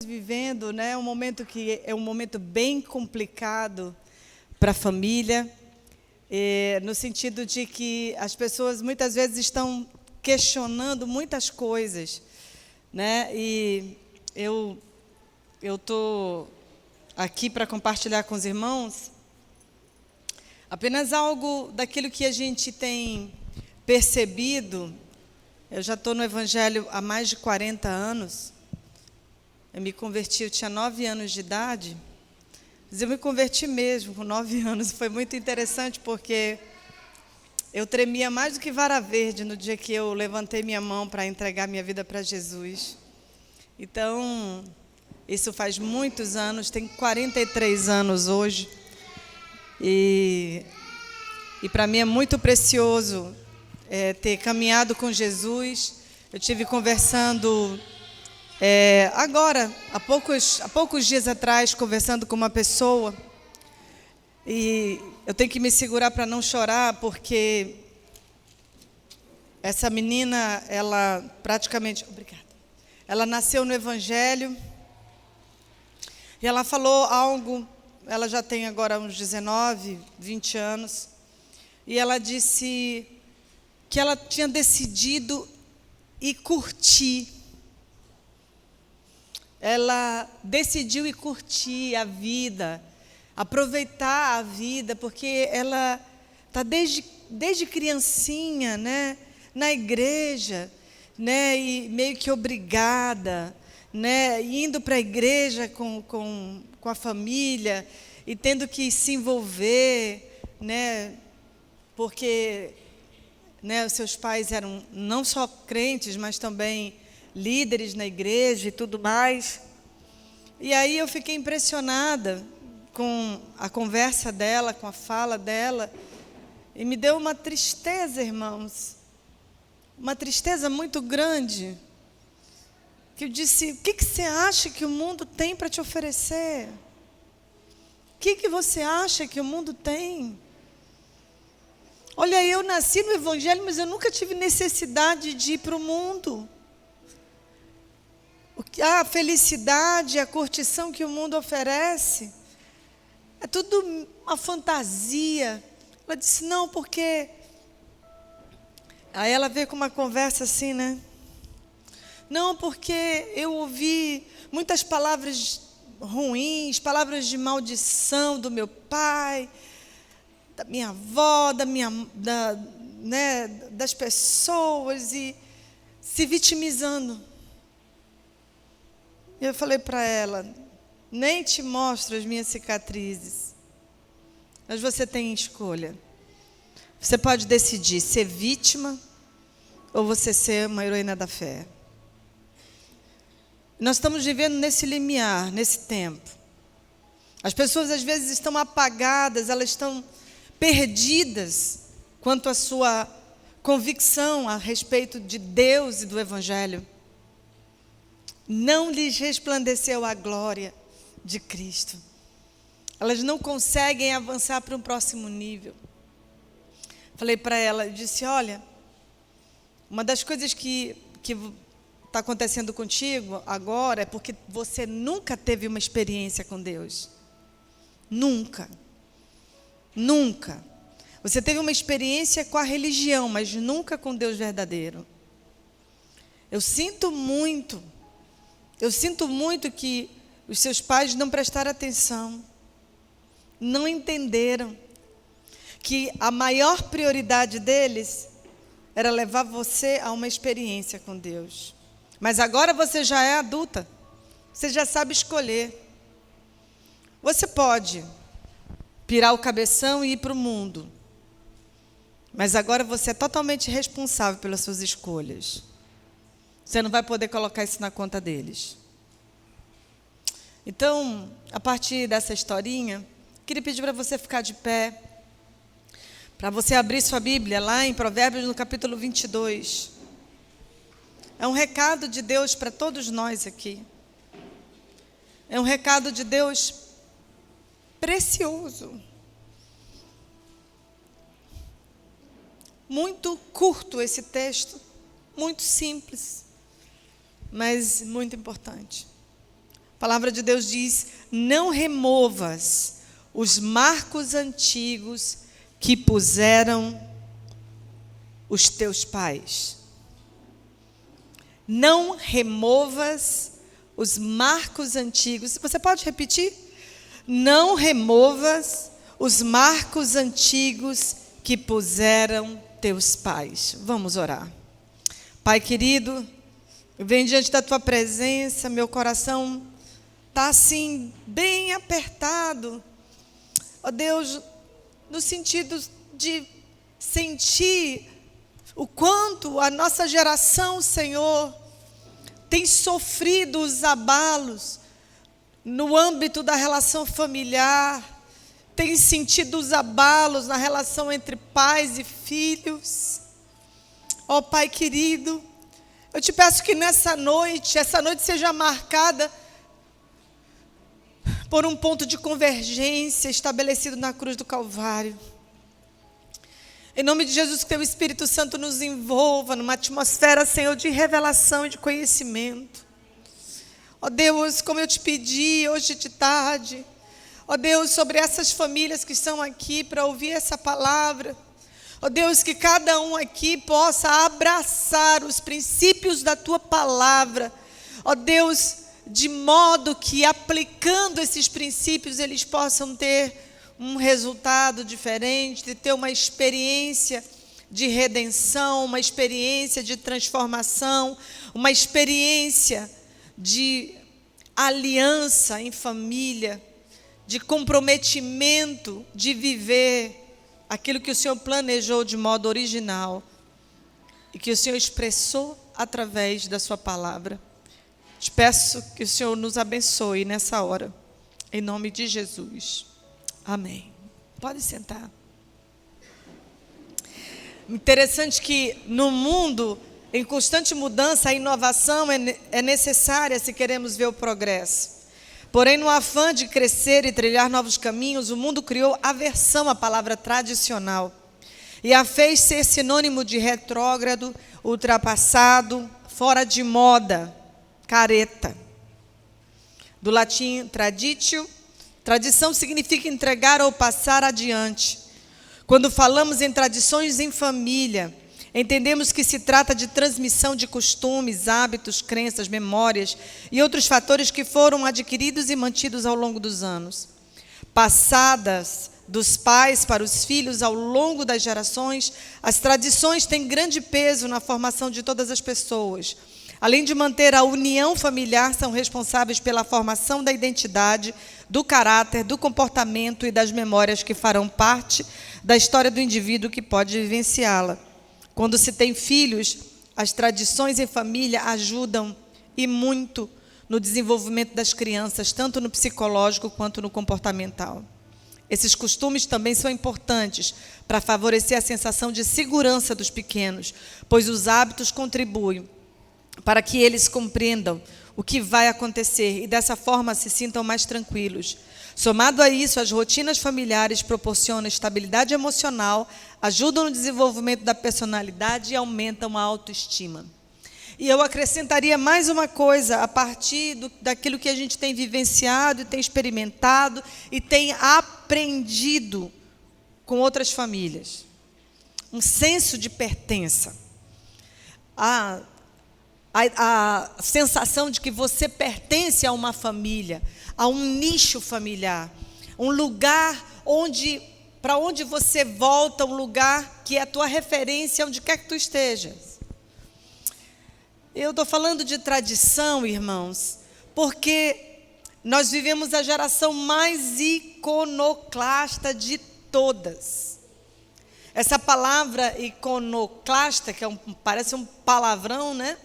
Vivendo, né, um momento que é um momento bem complicado para a família, no sentido de que as pessoas muitas vezes estão questionando muitas coisas, né? E eu tô aqui para compartilhar com os irmãos apenas algo daquilo que a gente tem percebido. Eu já estou no Evangelho há mais de 40 anos. Eu me converti, eu tinha 9 anos de idade, mas eu me converti mesmo com 9 anos. Foi muito interessante porque eu tremia mais do que vara verde no dia que eu levantei minha mão para entregar minha vida para Jesus. Então, isso faz muitos anos, tenho 43 anos hoje, e para mim é muito precioso ter caminhado com Jesus. Eu tive conversando agora, há poucos dias atrás, conversando com uma pessoa, e eu tenho que me segurar para não chorar, porque essa menina, ela nasceu no Evangelho, e ela falou algo, ela já tem agora uns 19, 20 anos, e ela disse que ela tinha decidido ir curtir. Ela decidiu ir curtir a vida, aproveitar a vida, porque ela está desde criancinha, né, na igreja, né, e meio que obrigada, né, indo para a igreja com a família e tendo que se envolver, né, porque, né, os seus pais eram não só crentes, mas também líderes na igreja e tudo mais. E aí eu fiquei impressionada com a conversa dela, com a fala dela, e me deu uma tristeza, irmãos, uma tristeza muito grande, que eu disse: o que você acha que o mundo tem para te oferecer? O que você acha que o mundo tem? Olha, eu nasci no Evangelho, mas eu nunca tive necessidade de ir para o mundo. A felicidade, a curtição que o mundo oferece, é tudo uma fantasia. Ela disse: não, porque... Aí ela veio com uma conversa assim, né? Não, porque eu ouvi muitas palavras ruins, palavras de maldição do meu pai, da minha avó, das pessoas, e se vitimizando. Eu falei para ela: nem te mostro as minhas cicatrizes, mas você tem escolha. Você pode decidir ser vítima ou você ser uma heroína da fé. Nós estamos vivendo nesse limiar, nesse tempo. As pessoas às vezes estão apagadas, elas estão perdidas quanto à sua convicção a respeito de Deus e do Evangelho. Não lhes resplandeceu a glória de Cristo. Elas não conseguem avançar para um próximo nível. Falei para ela, eu disse: olha, uma das coisas que está acontecendo contigo agora é porque você nunca teve uma experiência com Deus. Nunca. Nunca. Você teve uma experiência com a religião, mas nunca com Deus verdadeiro. Eu sinto muito que os seus pais não prestaram atenção, não entenderam que a maior prioridade deles era levar você a uma experiência com Deus. Mas agora você já é adulta, você já sabe escolher. Você pode pirar o cabeção e ir para o mundo, mas agora você é totalmente responsável pelas suas escolhas. Você não vai poder colocar isso na conta deles. Então, a partir dessa historinha, queria pedir para você ficar de pé, para você abrir sua Bíblia lá em Provérbios, no capítulo 22. É um recado de Deus para todos nós aqui. É um recado de Deus precioso. Muito curto esse texto, muito simples, mas muito importante. A palavra de Deus diz: não removas os marcos antigos que puseram os teus pais. Não removas os marcos antigos. Você pode repetir? Não removas os marcos antigos que puseram teus pais. Vamos orar. Pai querido, eu venho diante da tua presença, meu coração está assim, bem apertado. Ó Deus, no sentido de sentir o quanto a nossa geração, Senhor, tem sofrido os abalos no âmbito da relação familiar, tem sentido os abalos na relação entre pais e filhos. Ó Pai querido, eu te peço que essa noite seja marcada por um ponto de convergência estabelecido na cruz do Calvário. Em nome de Jesus, que teu Espírito Santo nos envolva numa atmosfera, Senhor, de revelação e de conhecimento. Ó Deus, como eu te pedi hoje de tarde, ó Deus, sobre essas famílias que estão aqui para ouvir essa palavra, ó Deus, que cada um aqui possa abraçar os princípios da tua palavra, ó Deus, de modo que aplicando esses princípios eles possam ter um resultado diferente, de ter uma experiência de redenção, uma experiência de transformação, uma experiência de aliança em família, de comprometimento de viver aquilo que o Senhor planejou de modo original e que o Senhor expressou através da sua palavra. Te peço que o Senhor nos abençoe nessa hora, em nome de Jesus. Amém. Pode sentar. Interessante que no mundo em constante mudança, a inovação é necessária se queremos ver o progresso. Porém, no afã de crescer e trilhar novos caminhos, o mundo criou aversão à palavra tradicional e a fez ser sinônimo de retrógrado, ultrapassado, fora de moda, careta. Do latim traditio, tradição significa entregar ou passar adiante. Quando falamos em tradições em família, entendemos que se trata de transmissão de costumes, hábitos, crenças, memórias e outros fatores que foram adquiridos e mantidos ao longo dos anos. Passadas dos pais para os filhos ao longo das gerações, as tradições têm grande peso na formação de todas as pessoas. Além de manter a união familiar, são responsáveis pela formação da identidade, do caráter, do comportamento e das memórias que farão parte da história do indivíduo que pode vivenciá-la. Quando se tem filhos, as tradições em família ajudam e muito no desenvolvimento das crianças, tanto no psicológico quanto no comportamental. Esses costumes também são importantes para favorecer a sensação de segurança dos pequenos, pois os hábitos contribuem para que eles compreendam o que vai acontecer e dessa forma se sintam mais tranquilos. Somado a isso, as rotinas familiares proporcionam estabilidade emocional, ajudam no desenvolvimento da personalidade e aumentam a autoestima. E eu acrescentaria mais uma coisa, a partir daquilo que a gente tem vivenciado, e tem experimentado e tem aprendido com outras famílias. Um senso de pertença. A sensação de que você pertence a uma família, a um nicho familiar, um lugar para onde você volta, um lugar que é a tua referência onde quer que tu estejas. Eu estou falando de tradição, irmãos, porque nós vivemos a geração mais iconoclasta de todas. Essa palavra iconoclasta, que parece um palavrão, né?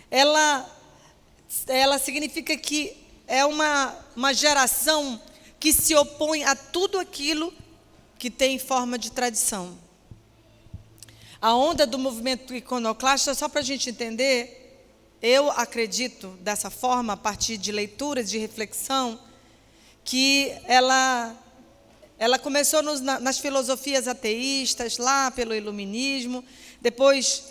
Ela significa que é uma geração que se opõe a tudo aquilo que tem forma de tradição. A onda do movimento iconoclasta, só para a gente entender, eu acredito dessa forma, a partir de leituras, de reflexão, que ela começou nas filosofias ateístas, lá pelo iluminismo, depois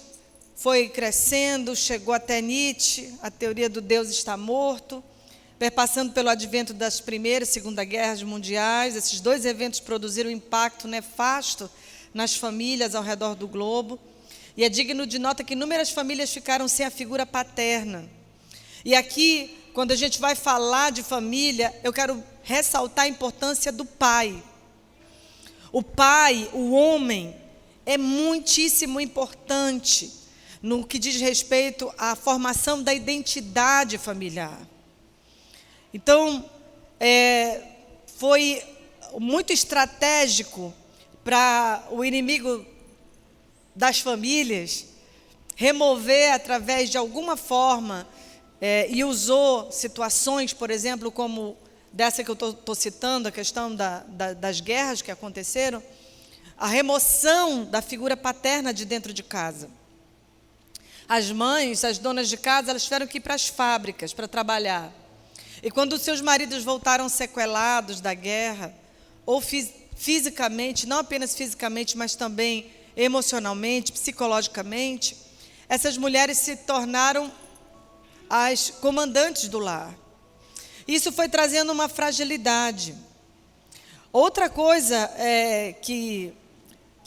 foi crescendo, chegou até Nietzsche, a teoria do Deus está morto. perpassando pelo advento das Primeira e Segunda Guerras Mundiais. Esses dois eventos produziram um impacto nefasto nas famílias ao redor do globo. E é digno de nota que inúmeras famílias ficaram sem a figura paterna. E aqui, quando a gente vai falar de família, eu quero ressaltar a importância do pai. O pai, o homem, é muitíssimo importante no que diz respeito à formação da identidade familiar. Então, foi muito estratégico para o inimigo das famílias remover através de alguma forma, e usou situações, por exemplo, como dessa que eu estou citando, a questão das guerras que aconteceram, a remoção da figura paterna de dentro de casa. As mães, as donas de casa, elas tiveram que ir para as fábricas para trabalhar. E quando os seus maridos voltaram sequelados da guerra, ou fisicamente, não apenas fisicamente, mas também emocionalmente, psicologicamente, essas mulheres se tornaram as comandantes do lar. Isso foi trazendo uma fragilidade. Outra coisa que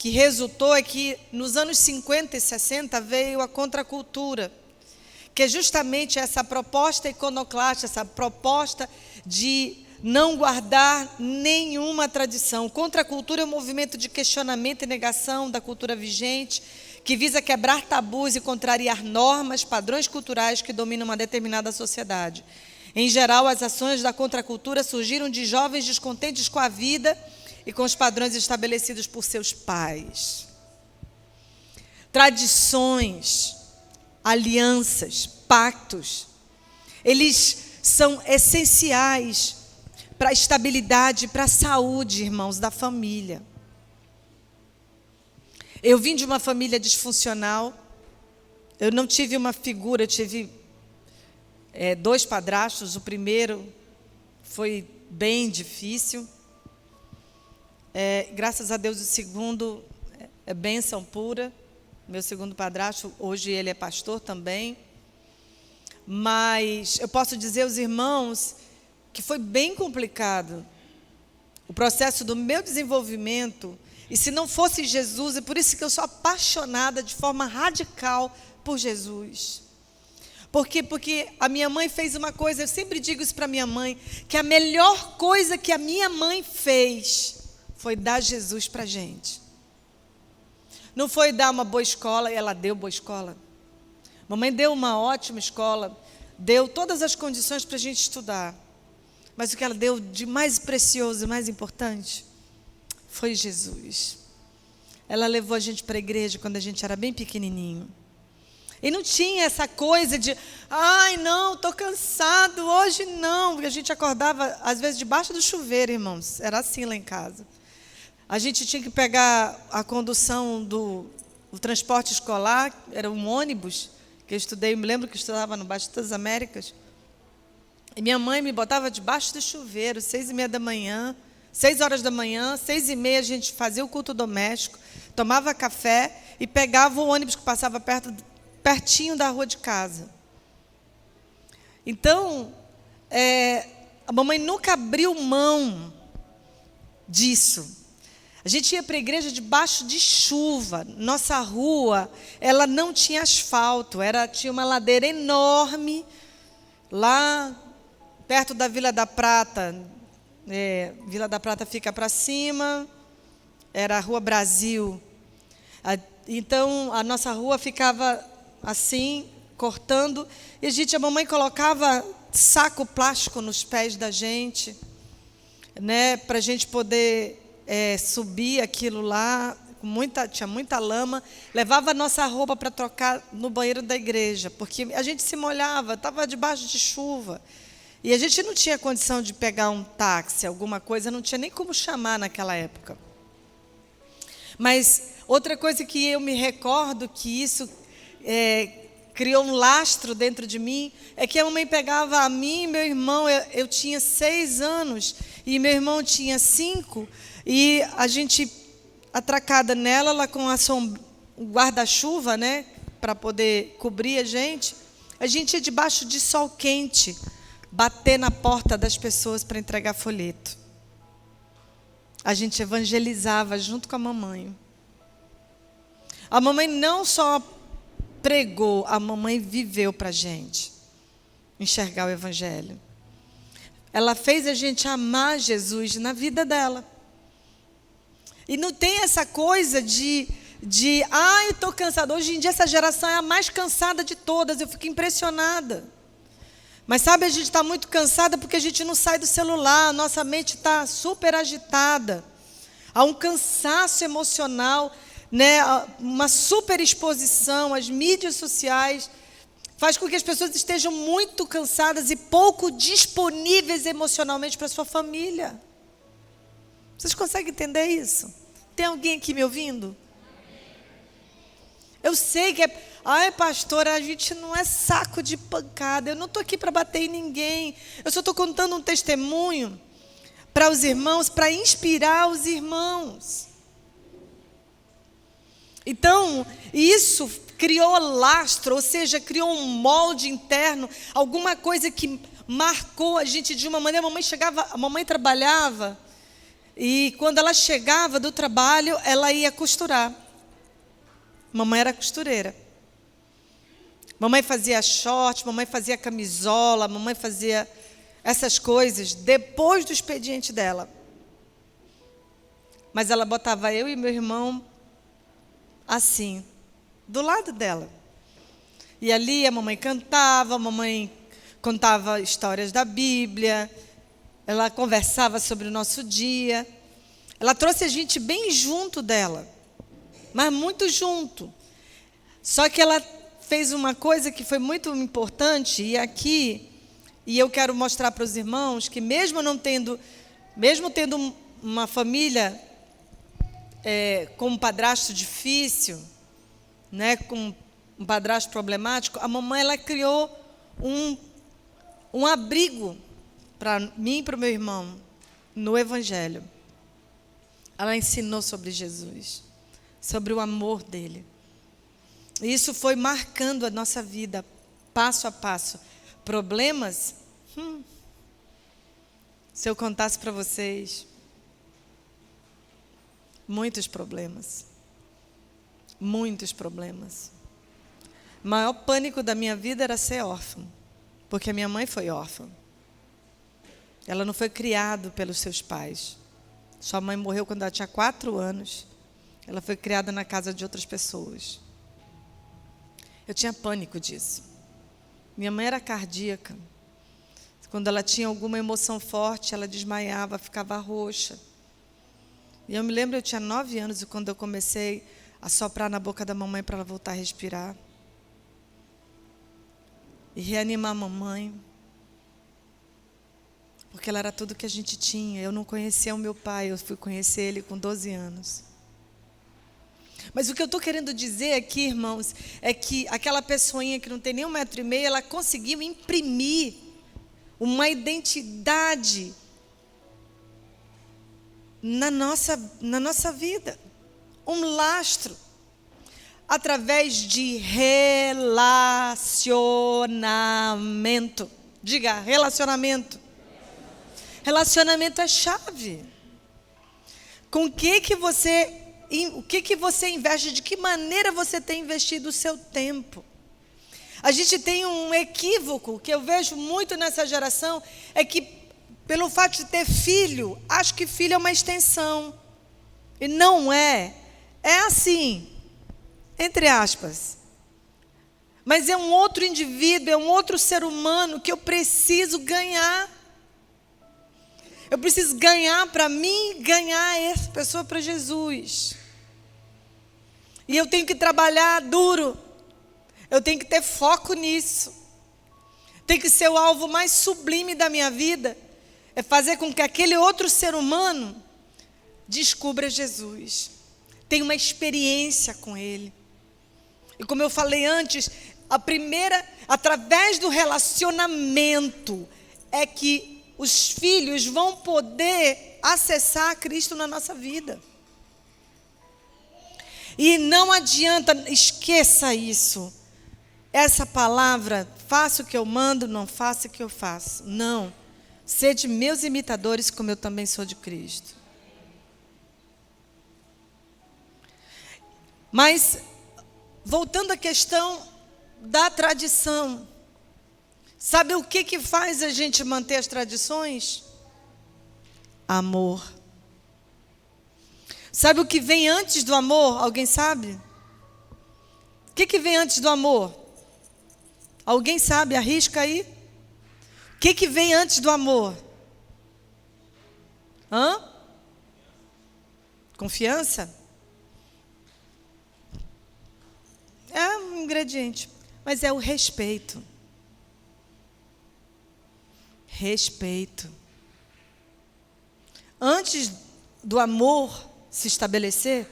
resultou é que nos anos 50 e 60 veio a contracultura, que é justamente essa proposta iconoclasta, essa proposta de não guardar nenhuma tradição. Contracultura é um movimento de questionamento e negação da cultura vigente, que visa quebrar tabus e contrariar normas, padrões culturais que dominam uma determinada sociedade. Em geral, as ações da contracultura surgiram de jovens descontentes com a vida e com os padrões estabelecidos por seus pais. Tradições, alianças, pactos, eles são essenciais para a estabilidade, para a saúde, irmãos, da família. Eu vim de uma família disfuncional, eu não tive uma figura, eu tive 2 padrastos. O primeiro foi bem difícil, graças a Deus o segundo é bênção pura. Meu segundo padrasto, hoje ele é pastor também. Mas eu posso dizer aos irmãos que foi bem complicado o processo do meu desenvolvimento. E se não fosse Jesus, é por isso que eu sou apaixonada de forma radical por Jesus. Por quê? Porque a minha mãe fez uma coisa, eu sempre digo isso para minha mãe, que a melhor coisa que a minha mãe fez foi dar Jesus para a gente. Não foi dar uma boa escola, ela deu boa escola. Mamãe deu uma ótima escola, deu todas as condições para a gente estudar. Mas o que ela deu de mais precioso e mais importante foi Jesus. Ela levou a gente para a igreja quando a gente era bem pequenininho. E não tinha essa coisa de, ai não, estou cansado, hoje não. Porque a gente acordava, às vezes, debaixo do chuveiro, irmãos. Era assim lá em casa. A gente tinha que pegar a condução do transporte escolar, era um ônibus, que eu estudei, me lembro que eu estudava no Baixo das Américas. E minha mãe me botava debaixo do chuveiro, 6h30 da manhã, 6 horas da manhã, 6h30 a gente fazia o culto doméstico, tomava café e pegava o ônibus que passava pertinho da rua de casa. Então, a mamãe nunca abriu mão disso. A gente ia para a igreja debaixo de chuva. Nossa rua, ela não tinha asfalto, tinha uma ladeira enorme, lá perto da Vila da Prata. Vila da Prata fica para cima, era a Rua Brasil. Então, a nossa rua ficava assim, cortando, e a mamãe colocava saco plástico nos pés da gente, né, para a gente poder subir aquilo lá, tinha muita lama, levava a nossa roupa para trocar no banheiro da igreja, porque a gente se molhava, estava debaixo de chuva, e a gente não tinha condição de pegar um táxi, alguma coisa, não tinha nem como chamar naquela época. Mas outra coisa que eu me recordo que isso criou um lastro dentro de mim, é que a mamãe pegava a mim e meu irmão, eu tinha 6 anos, e meu irmão tinha 5, e a gente, atracada nela, ela com o guarda-chuva, né, para poder cobrir a gente ia debaixo de sol quente, bater na porta das pessoas para entregar folheto. A gente evangelizava junto com a mamãe. A mamãe não só pregou, a mamãe viveu para a gente enxergar o evangelho. Ela fez a gente amar Jesus na vida dela. E não tem essa coisa de eu estou cansada. Hoje em dia essa geração é a mais cansada de todas, eu fico impressionada. Mas sabe, a gente está muito cansada porque a gente não sai do celular, a nossa mente está super agitada. Há um cansaço emocional, né? Uma super exposição, as mídias sociais faz com que as pessoas estejam muito cansadas e pouco disponíveis emocionalmente para a sua família. Vocês conseguem entender isso? Tem alguém aqui me ouvindo? Eu sei que ai, pastora, a gente não é saco de pancada. Eu não estou aqui para bater em ninguém. Eu só estou contando um testemunho para os irmãos, para inspirar os irmãos. Então, isso criou lastro, ou seja, criou um molde interno, alguma coisa que marcou a gente de uma maneira. A mamãe trabalhava, e quando ela chegava do trabalho, ela ia costurar. Mamãe era costureira. Mamãe fazia short, mamãe fazia camisola, mamãe fazia essas coisas depois do expediente dela. Mas ela botava eu e meu irmão assim, do lado dela. E ali a mamãe cantava, a mamãe contava histórias da Bíblia, ela conversava sobre o nosso dia. Ela trouxe a gente bem junto dela, mas muito junto. Só que ela fez uma coisa que foi muito importante, e eu quero mostrar para os irmãos que mesmo tendo uma família com um padrasto difícil, né, com um padrasto problemático, a mamãe ela criou um abrigo para mim e para o meu irmão no Evangelho. Ela ensinou sobre Jesus, sobre o amor dele. E isso foi marcando a nossa vida, passo a passo. Problemas? Se eu contasse para vocês, muitos problemas. Muitos problemas. O maior pânico da minha vida era ser órfã, porque a minha mãe foi órfã. Ela não foi criada pelos seus pais. Sua mãe morreu quando ela tinha 4 anos. Ela foi criada na casa de outras pessoas. Eu tinha pânico disso. Minha mãe era cardíaca. Quando ela tinha alguma emoção forte, ela desmaiava, ficava roxa. E eu me lembro, eu tinha 9 anos, e quando eu comecei a soprar na boca da mamãe para ela voltar a respirar. E reanimar a mamãe. Porque ela era tudo que a gente tinha. Eu não conhecia o meu pai, eu fui conhecer ele com 12 anos. Mas o que eu estou querendo dizer aqui, irmãos, é que aquela pessoinha que não tem nem 1,5 m, ela conseguiu imprimir uma identidade na nossa vida. Um lastro. Através de relacionamento. Diga, relacionamento. Relacionamento é chave. Com o que você investe, de que maneira você tem investido o seu tempo. A gente tem um equívoco que eu vejo muito nessa geração, é que pelo fato de ter filho, acho que filho é uma extensão. E não é. É assim, entre aspas. Mas é um outro indivíduo, é um outro ser humano que eu preciso ganhar. Eu preciso ganhar para mim, ganhar essa pessoa para Jesus. E eu tenho que trabalhar duro. Eu tenho que ter foco nisso. Tem que ser o alvo mais sublime da minha vida. É fazer com que aquele outro ser humano descubra Jesus. Tenha uma experiência com Ele. E como eu falei antes, através do relacionamento, é que os filhos vão poder acessar Cristo na nossa vida. E não adianta, esqueça isso. essa palavra, faça o que eu mando, não faça o que eu faço. Não. Sede meus imitadores, como eu também sou de Cristo. Mas, voltando à questão da tradição, sabe o que faz a gente manter as tradições? Amor. Sabe o que vem antes do amor? Alguém sabe? O que vem antes do amor? Alguém sabe? Arrisca aí. O que vem antes do amor? Confiança? É um ingrediente, mas é o respeito. Respeito. Antes do amor se estabelecer,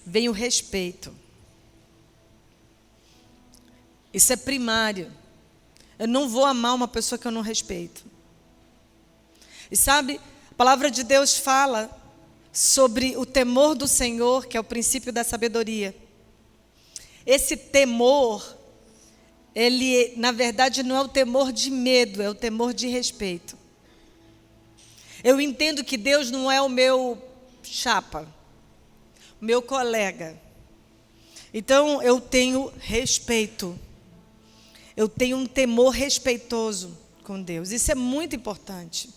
vem o respeito. Isso é primário. Eu não vou amar uma pessoa que eu não respeito. E sabe, a palavra de Deus fala sobre o temor do Senhor, que é o princípio da sabedoria. Esse temor, ele, na verdade, não é o temor de medo, é o temor de respeito. Eu entendo que Deus não é o meu chapa, o meu colega. Então, eu tenho respeito. Eu tenho um temor respeitoso com Deus. Isso é muito importante.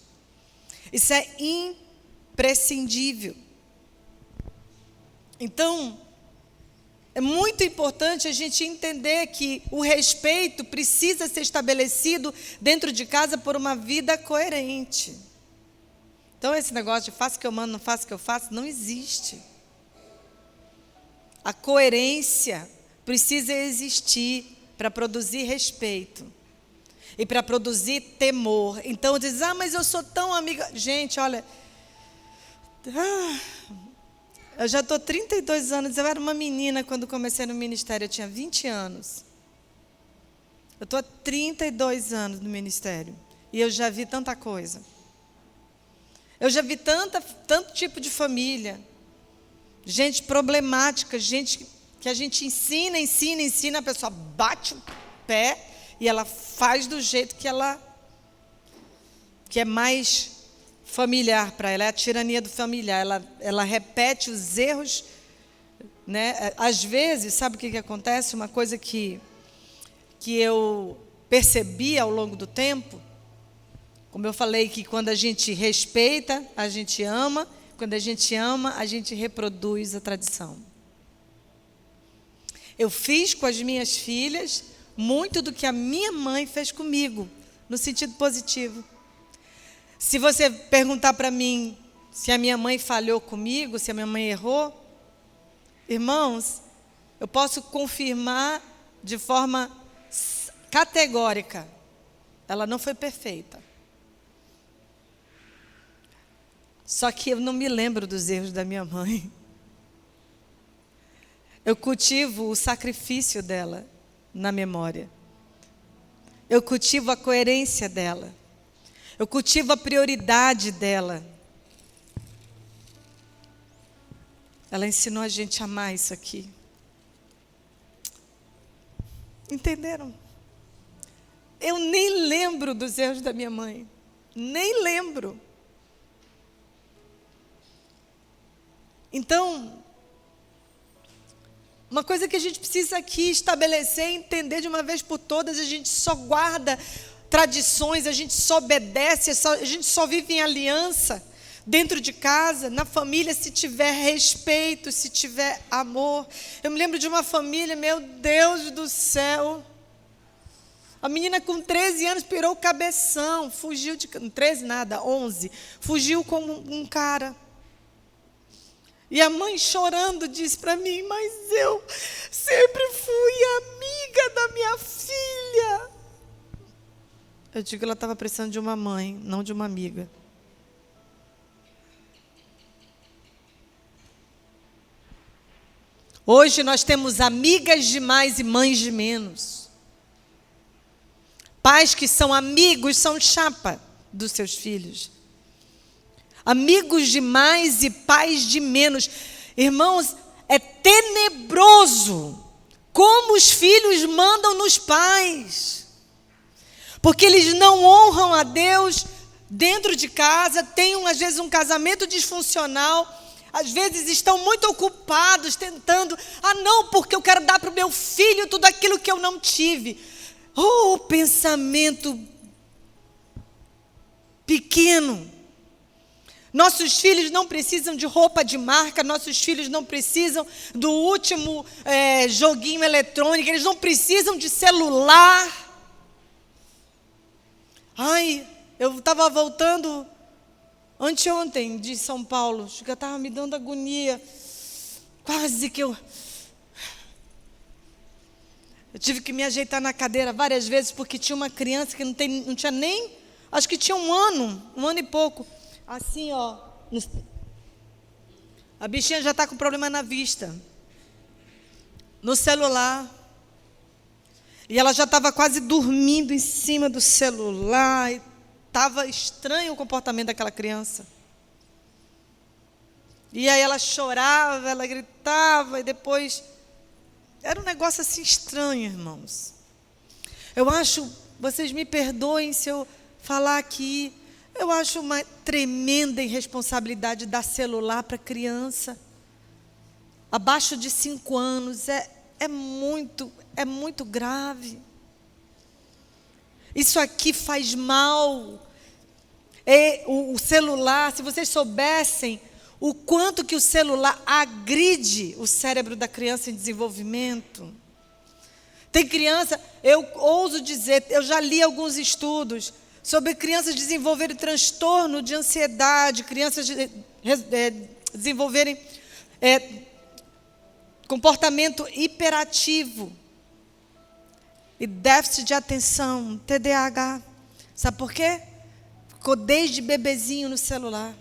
Isso é imprescindível. Então, é muito importante a gente entender que o respeito precisa ser estabelecido dentro de casa por uma vida coerente. Então, esse negócio de faço o que eu mando, não faço o que eu faço, não existe. A coerência precisa existir para produzir respeito e para produzir temor. Então, diz, mas eu sou tão amiga. Gente, olha, eu já estou 32 anos, eu era uma menina quando comecei no ministério, eu tinha 20 anos. Eu estou há 32 anos no ministério e eu já vi tanta coisa. Eu já vi tanto tipo de família, gente problemática, gente que a gente ensina, a pessoa bate o pé e ela faz do jeito que é mais familiar para ela, é a tirania do familiar, ela repete os erros, né? Às vezes, sabe o que acontece? Uma coisa que eu percebi ao longo do tempo, como eu falei, que quando a gente respeita, a gente ama, quando a gente ama, a gente reproduz a tradição. Eu fiz com as minhas filhas muito do que a minha mãe fez comigo, no sentido positivo. Se você perguntar para mim se a minha mãe falhou comigo, se a minha mãe errou, irmãos, eu posso confirmar de forma categórica, ela não foi perfeita. Só que eu não me lembro dos erros da minha mãe. Eu cultivo o sacrifício dela na memória. Eu cultivo a coerência dela. Eu cultivo a prioridade dela. Ela ensinou a gente a amar isso aqui. Entenderam? Eu nem lembro dos erros da minha mãe. Nem lembro. Então, uma coisa que a gente precisa aqui estabelecer e entender de uma vez por todas, a gente só guarda tradições, a gente só obedece, a gente só vive em aliança dentro de casa, na família, se tiver respeito, se tiver amor. Eu me lembro de uma família, meu Deus do céu, a menina com 13 anos pirou o cabeção, fugiu de... 13 nada, 11, fugiu com um cara. E a mãe chorando disse para mim, mas eu sempre fui amiga da minha filha. Eu digo que ela estava precisando de uma mãe, não de uma amiga. Hoje nós temos amigas demais e mães de menos. Pais que são amigos, são chapa dos seus filhos. Amigos demais e pais de menos. Irmãos, é tenebroso como os filhos mandam nos pais. Porque eles não honram a Deus dentro de casa, têm às vezes um casamento disfuncional, às vezes estão muito ocupados tentando, não, porque eu quero dar para o meu filho tudo aquilo que eu não tive. Oh, pensamento pequeno. Nossos filhos não precisam de roupa de marca, nossos filhos não precisam do último joguinho eletrônico, eles não precisam de celular. Eu estava voltando anteontem de São Paulo, acho que eu estava me dando agonia, quase que eu tive que me ajeitar na cadeira várias vezes, porque tinha uma criança que não tinha nem, acho que tinha um ano e pouco, assim, a bichinha já está com problema na vista, no celular, e ela já estava quase dormindo em cima do celular, e estava estranho o comportamento daquela criança. E aí ela chorava, ela gritava, e depois... Era um negócio assim estranho, irmãos. Eu acho, vocês me perdoem se eu falar aqui, eu acho uma tremenda irresponsabilidade dar celular para criança. Abaixo de 5 anos, é muito grave. Isso aqui faz mal. O celular, se vocês soubessem o quanto que o celular agride o cérebro da criança em desenvolvimento. Tem criança, eu ouso dizer, eu já li alguns estudos sobre crianças desenvolverem transtorno de ansiedade, crianças desenvolverem comportamento hiperativo e déficit de atenção, TDAH. Sabe por quê? Ficou desde bebezinho no celular.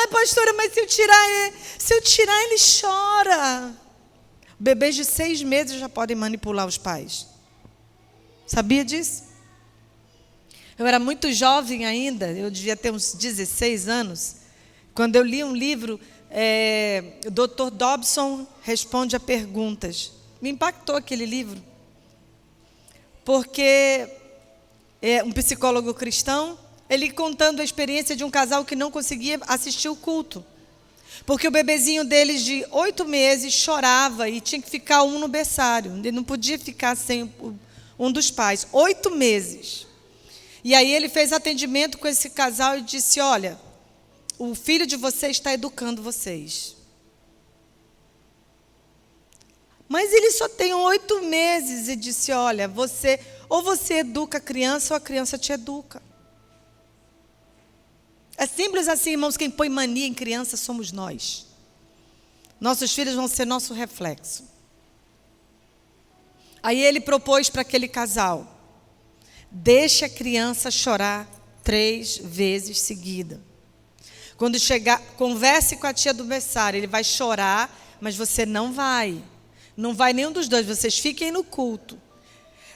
Pastora, mas se eu tirar ele chora. Bebês de 6 meses já podem manipular os pais. Sabia disso? Eu era muito jovem ainda, eu devia ter uns 16 anos, quando eu li um livro, o Dr. Dobson Responde a Perguntas. Me impactou aquele livro, porque um psicólogo cristão, ele contando a experiência de um casal que não conseguia assistir o culto. Porque o bebezinho deles de 8 meses chorava e tinha que ficar um no berçário. Ele não podia ficar sem um dos pais. 8 meses. E aí ele fez atendimento com esse casal e disse, olha, o filho de vocês está educando vocês. Mas ele só tem 8 meses. E disse, olha, ou você educa a criança ou a criança te educa. É simples assim, irmãos, quem põe mania em criança somos nós. Nossos filhos vão ser nosso reflexo. Aí ele propôs para aquele casal, deixe a criança chorar 3 vezes seguida. Quando chegar, converse com a tia do berçário, ele vai chorar, mas você não vai. Não vai nenhum dos dois, vocês fiquem no culto.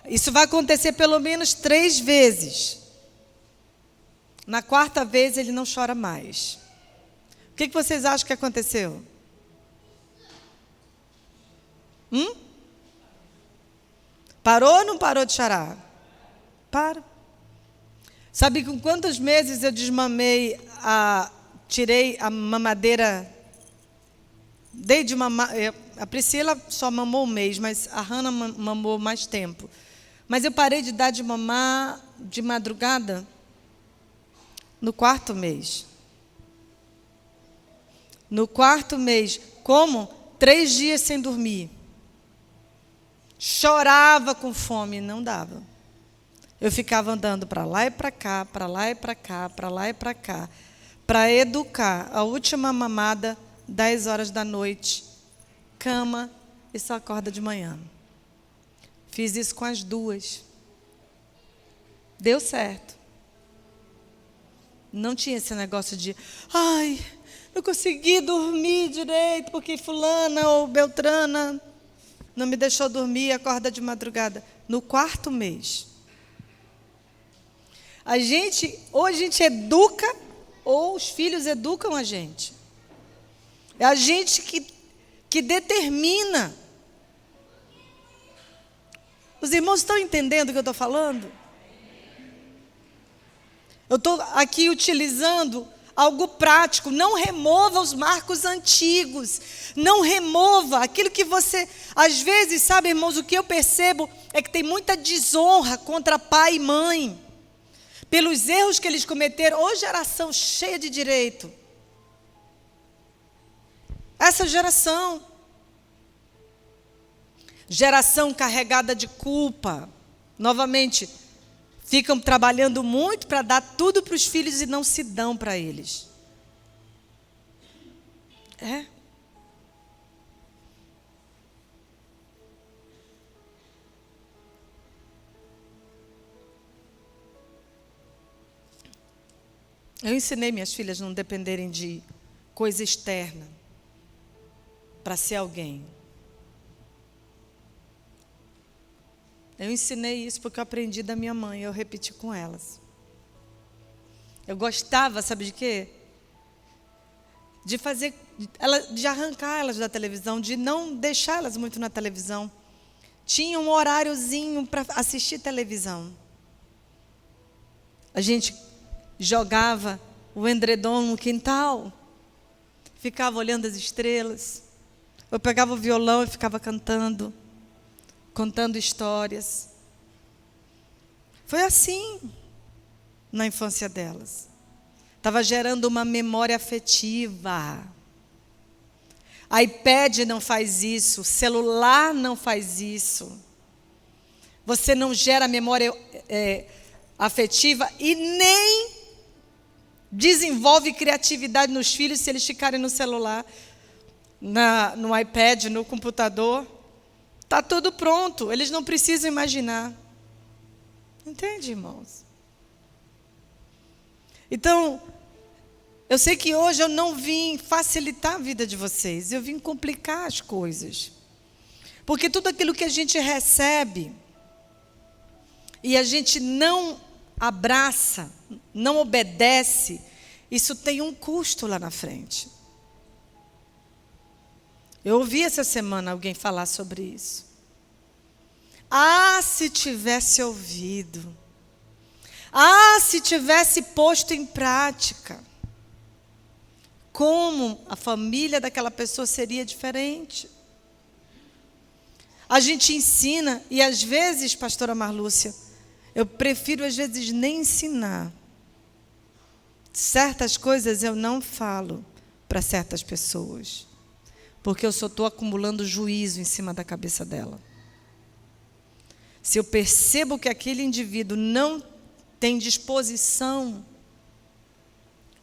Isso vai acontecer pelo menos 3 vezes. Na 4ª vez, ele não chora mais. O que vocês acham que aconteceu? Parou ou não parou de chorar? Para. Sabe com quantos meses eu desmamei, tirei a mamadeira? Dei de mamar. A Priscila só mamou 1 mês, mas a Hannah mamou mais tempo. Mas eu parei de dar de mamar de madrugada no 4º mês. No 4º mês. Como? 3 dias sem dormir. Chorava com fome, não dava. Eu ficava andando para lá e para cá, para lá e para cá, para lá e para cá, para educar. A última mamada, 10 horas da noite, cama e só acorda de manhã. Fiz isso com as 2. Deu certo. Não tinha esse negócio de, não consegui dormir direito, porque fulana ou beltrana não me deixou dormir, acorda de madrugada. No 4º mês. Ou a gente educa, ou os filhos educam a gente. É a gente que determina Os irmãos estão entendendo o que eu estou falando? Eu estou aqui utilizando algo prático. Não remova os marcos antigos. Não remova aquilo que você... Às vezes, sabe, irmãos, o que eu percebo é que tem muita desonra contra pai e mãe. Pelos erros que eles cometeram. Ô, geração cheia de direito. Essa geração. Geração carregada de culpa. Novamente... Ficam trabalhando muito para dar tudo para os filhos e não se dão para eles. É. Eu ensinei minhas filhas a não dependerem de coisa externa para ser alguém. Eu ensinei isso porque eu aprendi da minha mãe, eu repeti com elas. Eu gostava, sabe de quê? De arrancar elas da televisão, de não deixar elas muito na televisão. Tinha um horáriozinho para assistir televisão. A gente jogava o edredom no quintal, ficava olhando as estrelas. Eu pegava o violão e ficava cantando. Contando histórias. Foi assim na infância delas. Estava gerando uma memória afetiva. iPad não faz isso, celular não faz isso. Você não gera memória afetiva e nem desenvolve criatividade nos filhos se eles ficarem no celular, no iPad, no computador. Está tudo pronto, eles não precisam imaginar. Entende, irmãos? Então, eu sei que hoje eu não vim facilitar a vida de vocês, eu vim complicar as coisas. Porque tudo aquilo que a gente recebe e a gente não abraça, não obedece, isso tem um custo lá na frente. Eu ouvi essa semana alguém falar sobre isso. Ah, se tivesse ouvido. Ah, se tivesse posto em prática. Como a família daquela pessoa seria diferente. A gente ensina, e às vezes, pastora Marlúcia, eu prefiro às vezes nem ensinar. Certas coisas eu não falo para certas pessoas. Porque eu só estou acumulando juízo em cima da cabeça dela. Se eu percebo que aquele indivíduo não tem disposição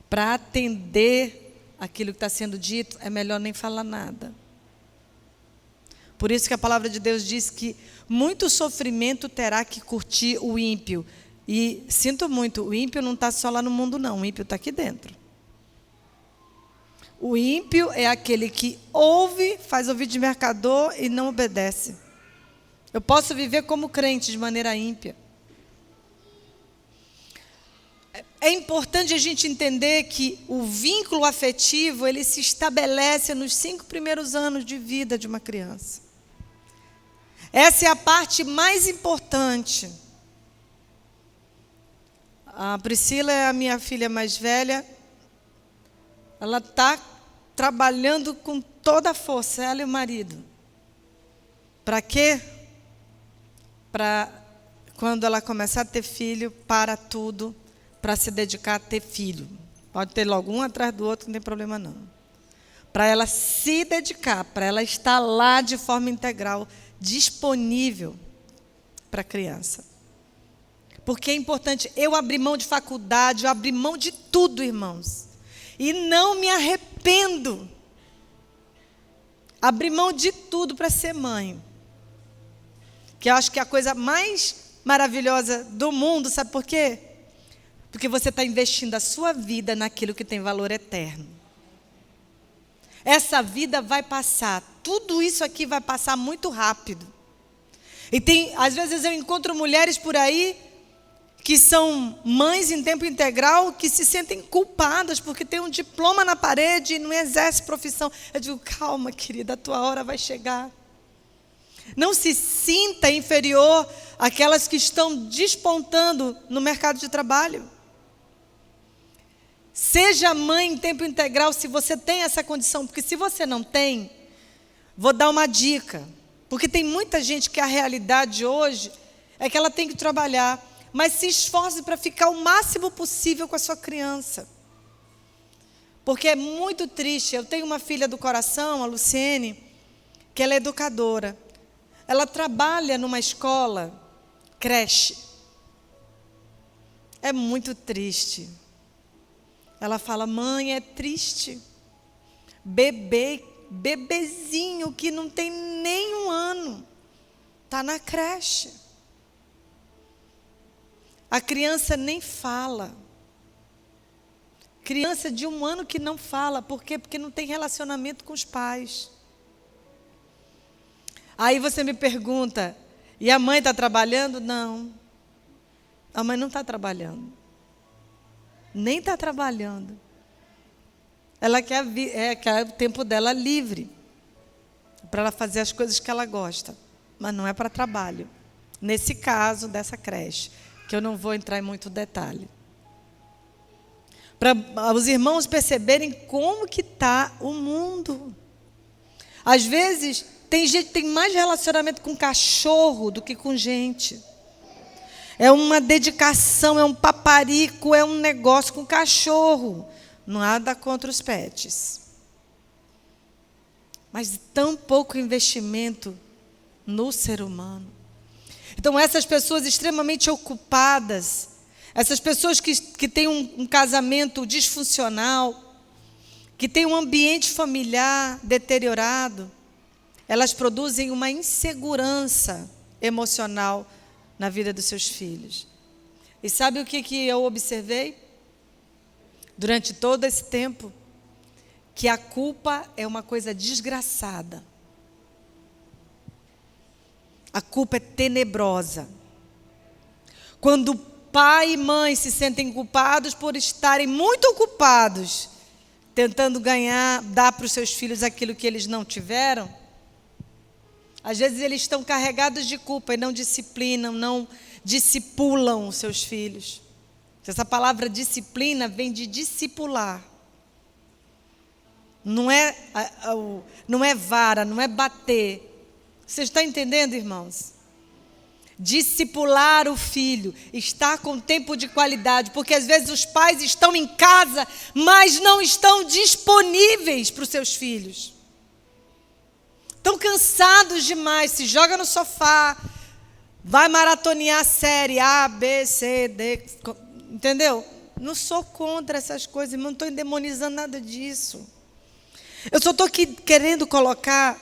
para atender aquilo que está sendo dito, é melhor nem falar nada. Por isso que a palavra de Deus diz que muito sofrimento terá que curtir o ímpio. E sinto muito, o ímpio não está só lá no mundo não, o ímpio está aqui dentro. O ímpio é aquele que ouve, faz ouvido de mercador e não obedece. Eu posso viver como crente de maneira ímpia. É importante a gente entender que o vínculo afetivo, ele se estabelece nos 5 primeiros anos de vida de uma criança. Essa é a parte mais importante. A Priscila é a minha filha mais velha. Ela está trabalhando com toda a força, ela e o marido. Para quê? Para quando ela começar a ter filho, para tudo, para se dedicar a ter filho. Pode ter logo um atrás do outro, não tem problema não. Para ela se dedicar, para ela estar lá de forma integral, disponível para a criança. Porque é importante, eu abri mão de faculdade, eu abri mão de tudo, irmãos. E não me arrependo. Abri mão de tudo para ser mãe. Que eu acho que é a coisa mais maravilhosa do mundo, sabe por quê? Porque você está investindo a sua vida naquilo que tem valor eterno. Essa vida vai passar, tudo isso aqui vai passar muito rápido. E às vezes eu encontro mulheres por aí que são mães em tempo integral, que se sentem culpadas porque tem um diploma na parede e não exerce profissão. Eu digo, calma, querida, a tua hora vai chegar. Não se sinta inferior àquelas que estão despontando no mercado de trabalho. Seja mãe em tempo integral se você tem essa condição, porque se você não tem, vou dar uma dica. Porque tem muita gente que a realidade hoje é que ela tem que trabalhar, mas se esforce para ficar o máximo possível com a sua criança. Porque é muito triste. Eu tenho uma filha do coração, a Luciene, que ela é educadora. Ela trabalha numa escola, creche. É muito triste. Ela fala, mãe, é triste. Bebezinho que não tem nem 1 ano, está na creche. A criança nem fala. Criança de 1 ano que não fala. Por quê? Porque não tem relacionamento com os pais. Aí você me pergunta, e a mãe está trabalhando? Não. A mãe não está trabalhando. Nem está trabalhando. Ela quer o tempo dela livre. Para ela fazer as coisas que ela gosta. Mas não é para trabalho. Nesse caso, dessa creche. Que eu não vou entrar em muito detalhe. Para os irmãos perceberem como que está o mundo. Às vezes, tem gente que tem mais relacionamento com cachorro do que com gente. É uma dedicação, é um paparico, é um negócio com cachorro. Nada contra os pets. Mas tão pouco investimento no ser humano. Então, essas pessoas extremamente ocupadas, essas pessoas que têm um casamento disfuncional, que têm um ambiente familiar deteriorado, elas produzem uma insegurança emocional na vida dos seus filhos. E sabe o que eu observei? Durante todo esse tempo, que a culpa é uma coisa desgraçada. A culpa é tenebrosa. Quando pai e mãe se sentem culpados por estarem muito ocupados, tentando dar para os seus filhos aquilo que eles não tiveram, às vezes eles estão carregados de culpa e não disciplinam, não discipulam os seus filhos. Essa palavra disciplina vem de discipular. Não é vara, não é bater. Você está entendendo, irmãos? Discipular o filho, estar com tempo de qualidade, porque às vezes os pais estão em casa, mas não estão disponíveis para os seus filhos. Estão cansados demais, se joga no sofá, vai maratonear a série A, B, C, D, entendeu? Não sou contra essas coisas, irmão, não estou endemonizando nada disso. Eu só estou aqui querendo colocar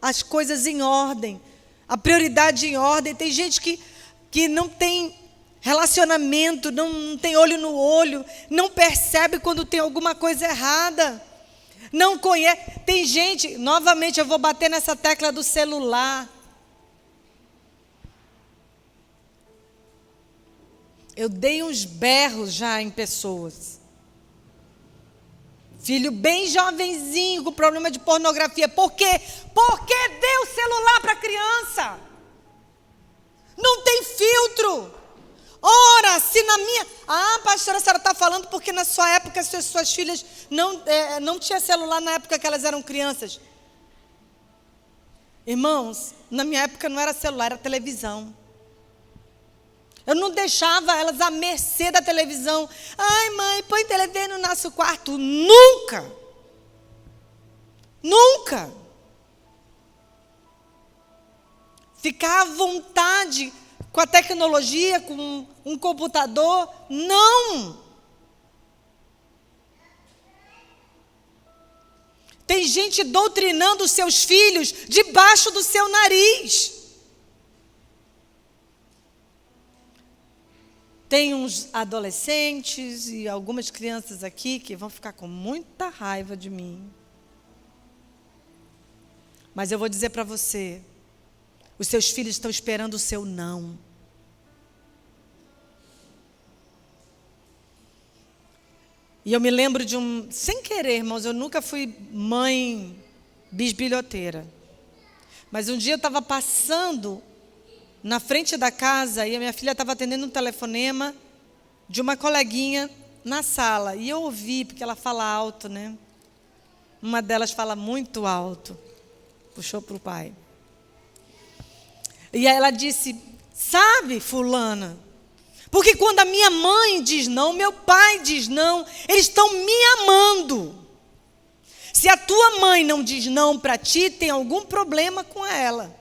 as coisas em ordem, a prioridade em ordem. Tem gente que não tem relacionamento, não tem olho no olho, não percebe quando tem alguma coisa errada, não conhece. Tem gente, novamente eu vou bater nessa tecla do celular. Eu dei uns berros já em pessoas. Filho bem jovenzinho, com problema de pornografia. Por quê? Porque deu celular para a criança. Não tem filtro. Ora, se na minha... Ah, pastora, a senhora está falando porque na sua época suas filhas não tinham celular na época que elas eram crianças. Irmãos, na minha época não era celular, era televisão. Eu não deixava elas à mercê da televisão. Ai, mãe, põe televisão no nosso quarto. Nunca. Nunca. Ficar à vontade com a tecnologia, com um computador. Não. Tem gente doutrinando os seus filhos debaixo do seu nariz. Tem uns adolescentes e algumas crianças aqui que vão ficar com muita raiva de mim. Mas eu vou dizer para você, os seus filhos estão esperando o seu não. E eu me lembro de sem querer, irmãos, eu nunca fui mãe bisbilhoteira. Mas um dia eu estava passando na frente da casa e a minha filha estava atendendo um telefonema de uma coleguinha na sala. E eu ouvi, porque ela fala alto, né? Uma delas fala muito alto. Puxou para o pai. E aí ela disse, sabe, fulana, porque quando a minha mãe diz não, meu pai diz não, eles estão me amando. Se a tua mãe não diz não para ti, tem algum problema com ela.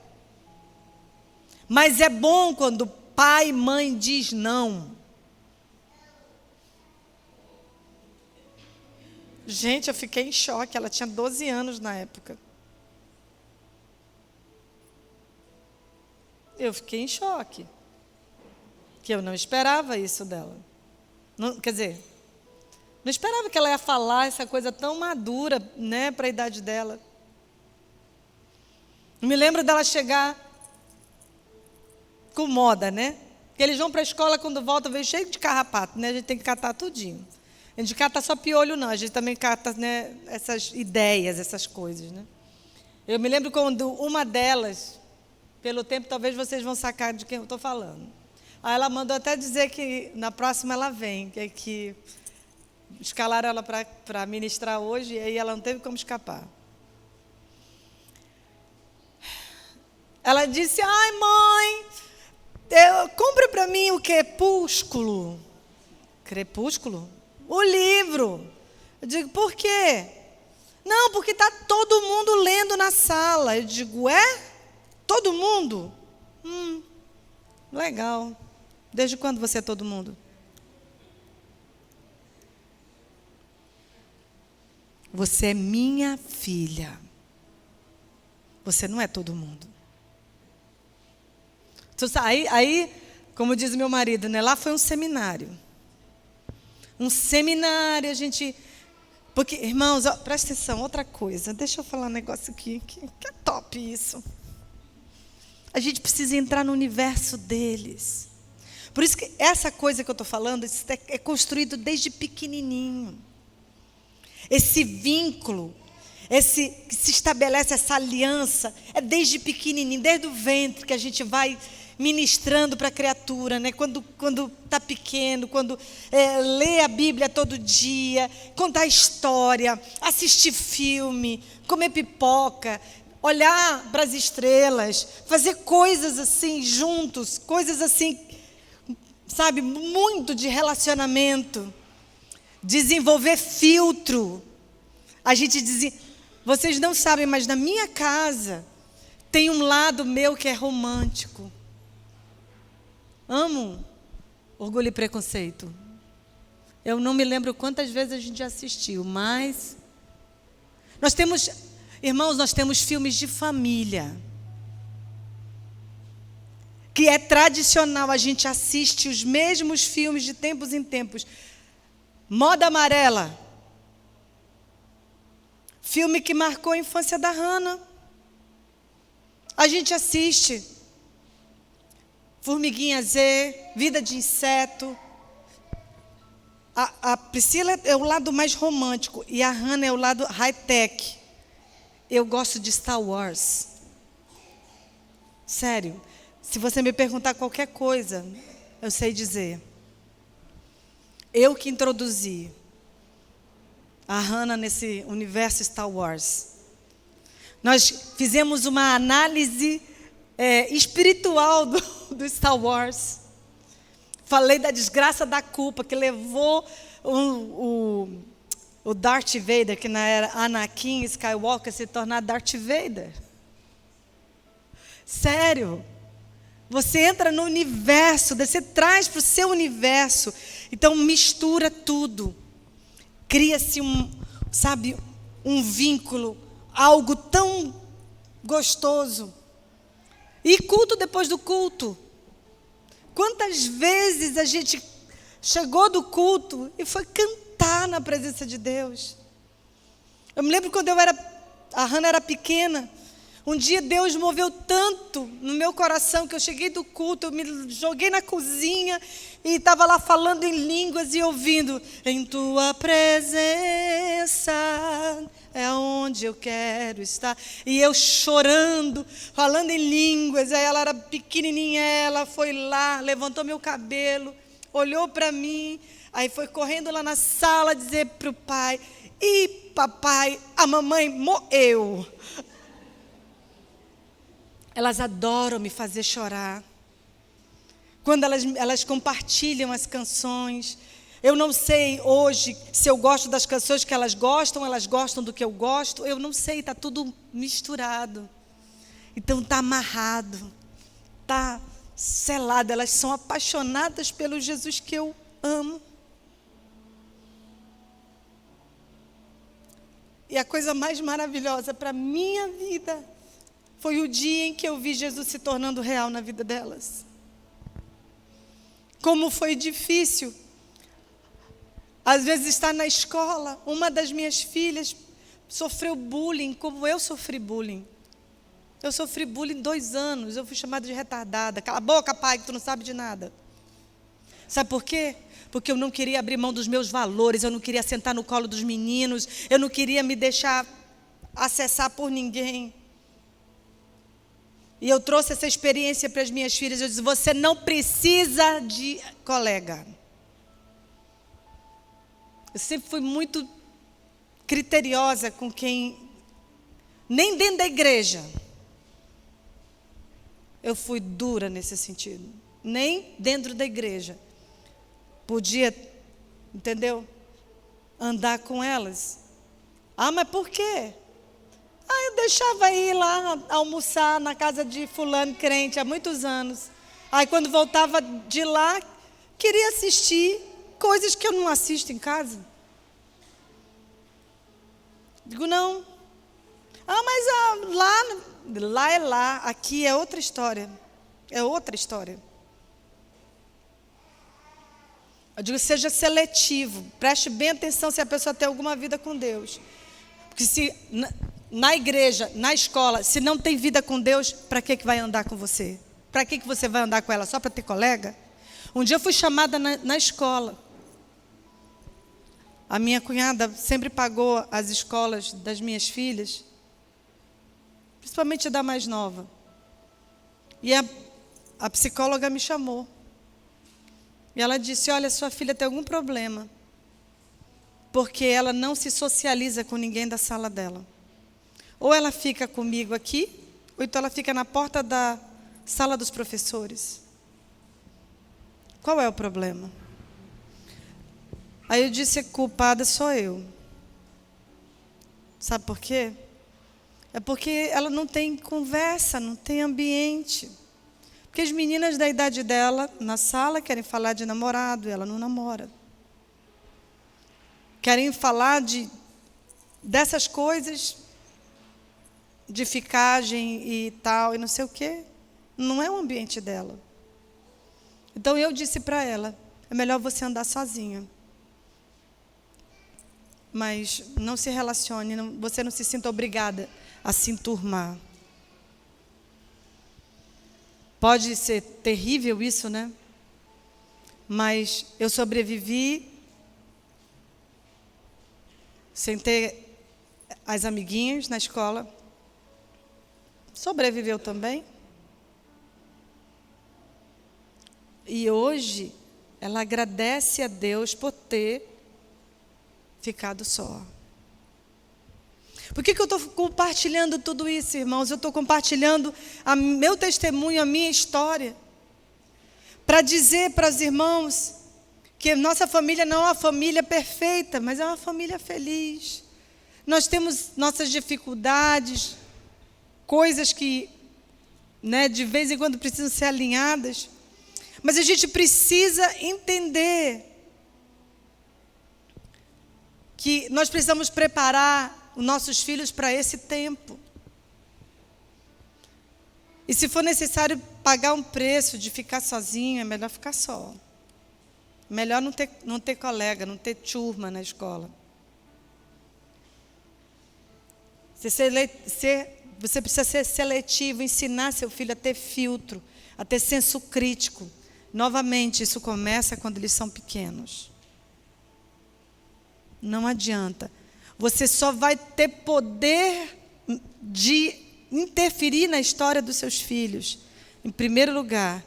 Mas é bom quando pai e mãe diz não. Gente, eu fiquei em choque. Ela tinha 12 anos na época. Eu fiquei em choque. Que eu não esperava isso dela. Não, quer dizer, não esperava que ela ia falar essa coisa tão madura, né, para a idade dela. Eu me lembro dela chegar com moda, né? Porque eles vão para a escola, quando voltam, vem cheio de carrapato, né? A gente tem que catar tudinho. A gente cata só piolho, não. A gente também cata, né, essas ideias, essas coisas, né? Eu me lembro quando uma delas, pelo tempo, talvez vocês vão sacar de quem eu estou falando. Aí ela mandou até dizer que na próxima ela vem, que escalaram ela para ministrar hoje, e aí ela não teve como escapar. Ela disse, ai mãe, compra para mim o Crepúsculo. Crepúsculo? O livro. Eu digo, por quê? Não, porque está todo mundo lendo na sala. Eu digo, é? Todo mundo? Legal. Desde quando você é todo mundo? Você é minha filha. Você não é todo mundo. Aí, como diz meu marido, né, lá foi um seminário. Um seminário, a gente... Porque, irmãos, ó, presta atenção, outra coisa. Deixa eu falar um negócio aqui, que é top isso. A gente precisa entrar no universo deles. Por isso que essa coisa que eu estou falando, isso é construído desde pequenininho. Esse vínculo, que se estabelece essa aliança, é desde pequenininho, desde o ventre que a gente vai ministrando para a criatura, né? Quando está pequeno, quando lê a Bíblia todo dia, contar história, assistir filme, comer pipoca, olhar para as estrelas, fazer coisas assim juntos, coisas assim, sabe, muito de relacionamento, desenvolver filtro. A gente diz, vocês não sabem, mas na minha casa tem um lado meu que é romântico. Amo Orgulho e Preconceito. Eu não me lembro quantas vezes a gente já assistiu, mas nós temos, irmãos, nós temos filmes de família. Que é tradicional, a gente assiste os mesmos filmes de tempos em tempos. Moda Amarela. Filme que marcou a infância da Hannah. A gente assiste. Formiguinha Z, Vida de Inseto. A Priscila é o lado mais romântico e a Hannah é o lado high-tech. Eu gosto de Star Wars. Sério. Se você me perguntar qualquer coisa, eu sei dizer. Eu que introduzi a Hannah nesse universo Star Wars. Nós fizemos uma análise espiritual do Star Wars. Falei da desgraça da culpa que levou o Darth Vader, que era Anakin Skywalker, a se tornar Darth Vader. Sério. Você entra no universo, você traz para o seu universo. Então mistura tudo. Cria-se um vínculo, algo tão gostoso. E culto depois do culto. Quantas vezes a gente chegou do culto e foi cantar na presença de Deus. Eu me lembro quando a Hannah era pequena, Um dia Deus moveu tanto no meu coração que eu cheguei do culto, eu me joguei na cozinha e estava lá falando em línguas e ouvindo: em tua presença é onde eu quero estar. E eu chorando, falando em línguas. Aí ela era pequenininha, ela foi lá, levantou meu cabelo, olhou para mim, aí foi correndo lá na sala dizer para o pai: e papai, a mamãe morreu. Elas adoram me fazer chorar. Quando elas compartilham as canções. Eu não sei hoje se eu gosto das canções que elas gostam do que eu gosto. Eu não sei, está tudo misturado. Então está amarrado, está selado. Elas são apaixonadas pelo Jesus que eu amo. E a coisa mais maravilhosa para a minha vida foi o dia em que eu vi Jesus se tornando real na vida delas. Como foi difícil. Às vezes estar na escola, uma das minhas filhas sofreu bullying, como eu sofri bullying. Eu sofri bullying 2 anos, eu fui chamada de retardada. Cala a boca, pai, que tu não sabe de nada. Sabe por quê? Porque eu não queria abrir mão dos meus valores, eu não queria sentar no colo dos meninos, eu não queria me deixar acessar por ninguém. E eu trouxe essa experiência para as minhas filhas. Eu disse: você não precisa de colega. Eu sempre fui muito criteriosa com quem, nem dentro da igreja, eu fui dura nesse sentido. Nem dentro da igreja. Podia, entendeu? Andar com elas. Ah, mas por quê? Eu deixava ir lá almoçar na casa de fulano crente há muitos anos. Aí quando voltava de lá, queria assistir coisas que eu não assisto em casa. Digo, não. Mas lá é lá, aqui é outra história. É outra história. Eu digo, seja seletivo. Preste bem atenção se a pessoa tem alguma vida com Deus. Porque se na igreja, na escola, se não tem vida com Deus, para que vai andar com você? Para que você vai andar com ela? Só para ter colega? Um dia eu fui chamada na escola. A minha cunhada sempre pagou as escolas das minhas filhas, principalmente a da mais nova. E a psicóloga me chamou. E ela disse: olha, sua filha tem algum problema, porque ela não se socializa com ninguém da sala dela. Ou ela fica comigo aqui, ou então ela fica na porta da sala dos professores. Qual é o problema? Aí eu disse: culpada sou eu. Sabe por quê? É porque ela não tem conversa, não tem ambiente. Porque as meninas da idade dela, na sala, querem falar de namorado, e ela não namora. Querem falar dessas coisas, de ficagem e tal, e não sei o quê. Não é o ambiente dela. Então eu disse para ela: é melhor você andar sozinha. Mas não se relacione, você não se sinta obrigada a se enturmar. Pode ser terrível isso, né? Mas eu sobrevivi sem ter as amiguinhas na escola. Sobreviveu também. E hoje ela agradece a Deus por ter ficado só. Por que eu estou compartilhando tudo isso, irmãos? Eu estou compartilhando meu testemunho, a minha história, para dizer para os irmãos que nossa família não é uma família perfeita, mas é uma família feliz. Nós temos nossas dificuldades, coisas que, de vez em quando precisam ser alinhadas, mas a gente precisa entender que nós precisamos preparar os nossos filhos para esse tempo. E se for necessário pagar um preço de ficar sozinho, é melhor ficar só. Melhor não ter colega, não ter turma na escola. Ser você precisa ser seletivo, ensinar seu filho a ter filtro, a ter senso crítico. Novamente, isso começa quando eles são pequenos. Não adianta. Você só vai ter poder de interferir na história dos seus filhos, em primeiro lugar,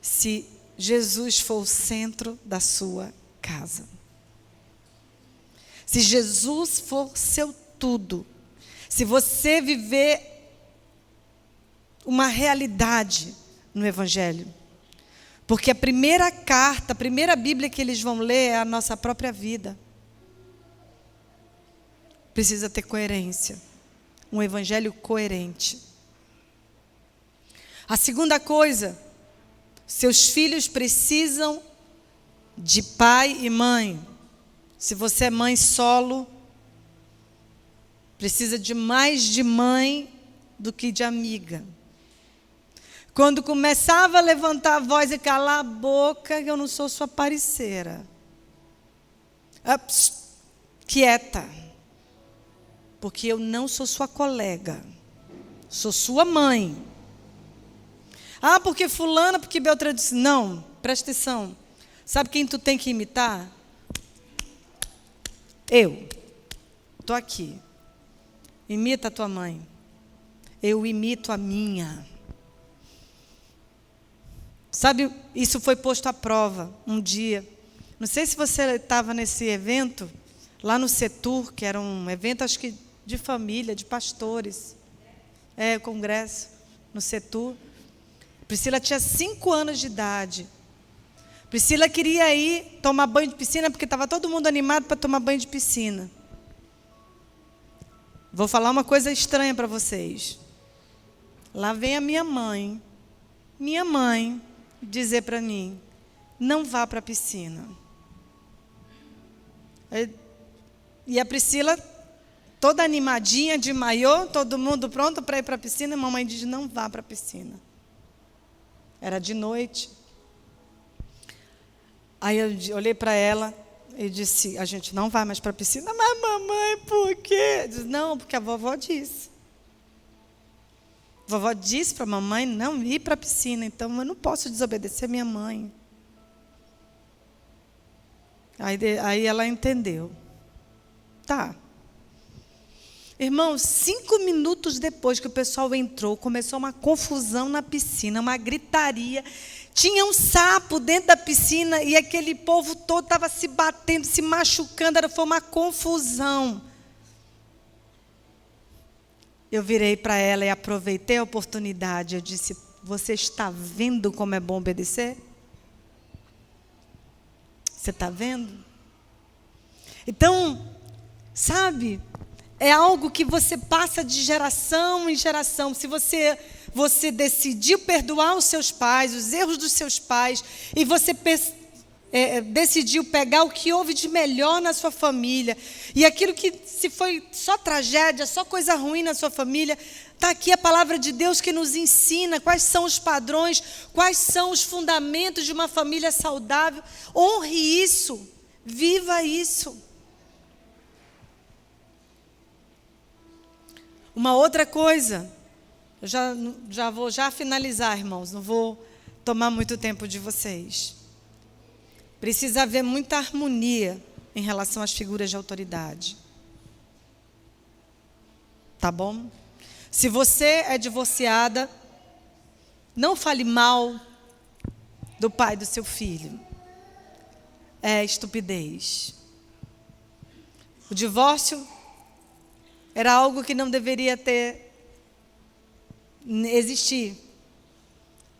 se Jesus for o centro da sua casa. Se Jesus for seu tudo. Se você viver uma realidade no Evangelho. Porque a primeira carta, a primeira Bíblia que eles vão ler é a nossa própria vida. Precisa ter coerência. Um Evangelho coerente. A segunda coisa, seus filhos precisam de pai e mãe. Se você é mãe solo, precisa de mais de mãe do que de amiga. Quando começava a levantar a voz e calar a boca, eu não sou sua parceira. Quieta. Porque eu não sou sua colega. Sou sua mãe. Ah, porque fulana, porque Beltrano disse. Não, presta atenção. Sabe quem tu tem que imitar? Eu. Estou aqui. Imita a tua mãe. Eu imito a minha. Sabe, isso foi posto à prova um dia. Não sei se você estava nesse evento, lá no Setur, que era um evento, acho que de família, de pastores. Congresso, no Setur. Priscila tinha 5 anos de idade. Priscila queria ir tomar banho de piscina, porque estava todo mundo animado para tomar banho de piscina. Vou falar uma coisa estranha para vocês. Lá vem a minha mãe, dizer para mim, não vá para a piscina. E a Priscila, toda animadinha, de maiô, todo mundo pronto para ir para a piscina, a mamãe diz, não vá para a piscina. Era de noite. Aí eu olhei para ela e disse, a gente não vai mais para a piscina. Mas mamãe, por quê? Eu disse, não, porque a vovó disse. A vovó disse para a mamãe não ir para a piscina, então eu não posso desobedecer minha mãe. Aí ela entendeu. Tá. Irmãos, 5 minutos depois que o pessoal entrou, começou uma confusão na piscina, uma gritaria. Tinha um sapo dentro da piscina e aquele povo todo estava se batendo, se machucando. Foi uma confusão. Eu virei para ela e aproveitei a oportunidade. Eu disse, você está vendo como é bom obedecer? Você está vendo? Então, sabe, é algo que você passa de geração em geração. Se você decidiu perdoar os seus pais, os erros dos seus pais, e você decidiu pegar o que houve de melhor na sua família, e aquilo que se foi só tragédia, só coisa ruim na sua família, está aqui a palavra de Deus que nos ensina quais são os padrões, quais são os fundamentos de uma família saudável. Honre isso, viva isso. Uma outra coisa, eu já vou finalizar, irmãos, não vou tomar muito tempo de vocês. Precisa haver muita harmonia em relação às figuras de autoridade. Tá bom? Se você é divorciada, não fale mal do pai do seu filho. É estupidez. O divórcio era algo que não deveria existir.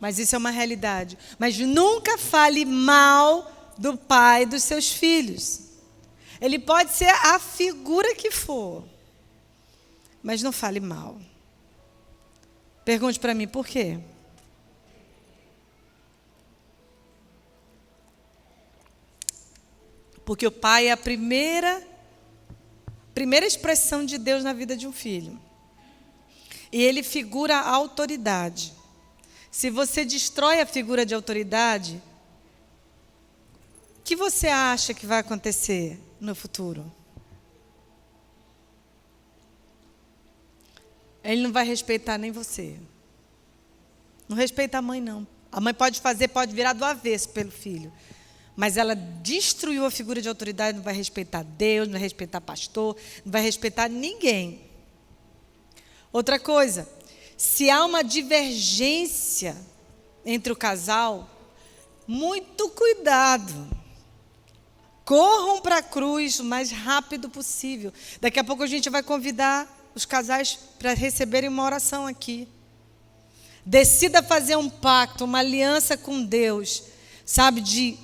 Mas isso é uma realidade. Mas nunca fale mal do pai dos seus filhos. Ele pode ser a figura que for. Mas não fale mal. Pergunte para mim, por quê? Porque o pai é a primeira expressão de Deus na vida de um filho. E ele figura a autoridade. Se você destrói a figura de autoridade, o que você acha que vai acontecer no futuro? ele não vai respeitar nem você. Não respeita a mãe, não. A mãe pode virar do avesso pelo filho. Mas ela destruiu a figura de autoridade, não vai respeitar Deus, não vai respeitar pastor, não vai respeitar ninguém. Outra coisa, se há uma divergência entre o casal, muito cuidado. Corram para a cruz o mais rápido possível. Daqui a pouco a gente vai convidar os casais para receberem uma oração aqui. Decida fazer um pacto, uma aliança com Deus, sabe, de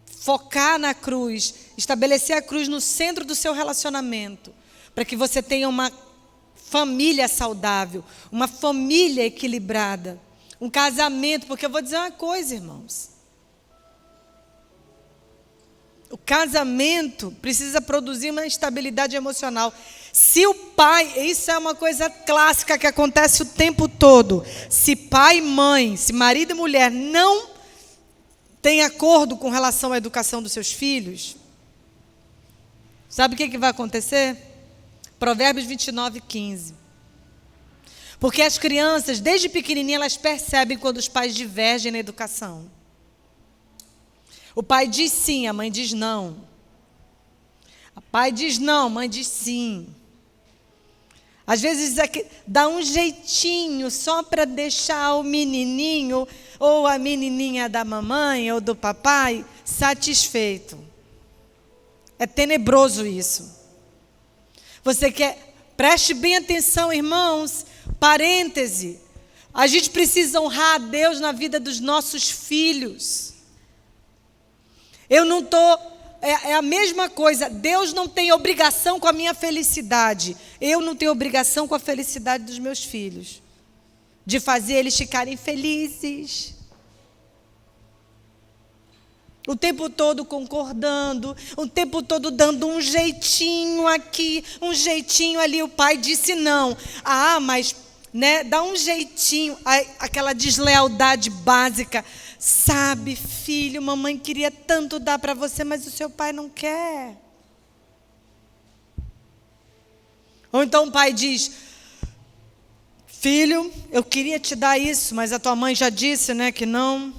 focar na cruz, estabelecer a cruz no centro do seu relacionamento, para que você tenha uma família saudável, uma família equilibrada, um casamento, porque eu vou dizer uma coisa, irmãos. O casamento precisa produzir uma estabilidade emocional. Se o pai, isso é uma coisa clássica que acontece o tempo todo. Se pai e mãe, se marido e mulher não têm acordo com relação à educação dos seus filhos, sabe o que vai acontecer? Provérbios 29:15. Porque as crianças, desde pequenininha, elas percebem quando os pais divergem na educação. O pai diz sim, a mãe diz não. O pai diz não, a mãe diz sim. Às vezes dá um jeitinho só para deixar o menininho ou a menininha da mamãe ou do papai satisfeito. É tenebroso isso. Preste bem atenção, irmãos, parêntese. A gente precisa honrar a Deus na vida dos nossos filhos. É a mesma coisa, Deus não tem obrigação com a minha felicidade. Eu não tenho obrigação com a felicidade dos meus filhos. De fazer eles ficarem felizes. O tempo todo concordando, o tempo todo dando um jeitinho aqui, um jeitinho ali. O pai disse não. Mas dá um jeitinho, aquela deslealdade básica. Sabe, filho, mamãe queria tanto dar para você, mas o seu pai não quer. Ou então o pai diz, filho, eu queria te dar isso, mas a tua mãe já disse, que não.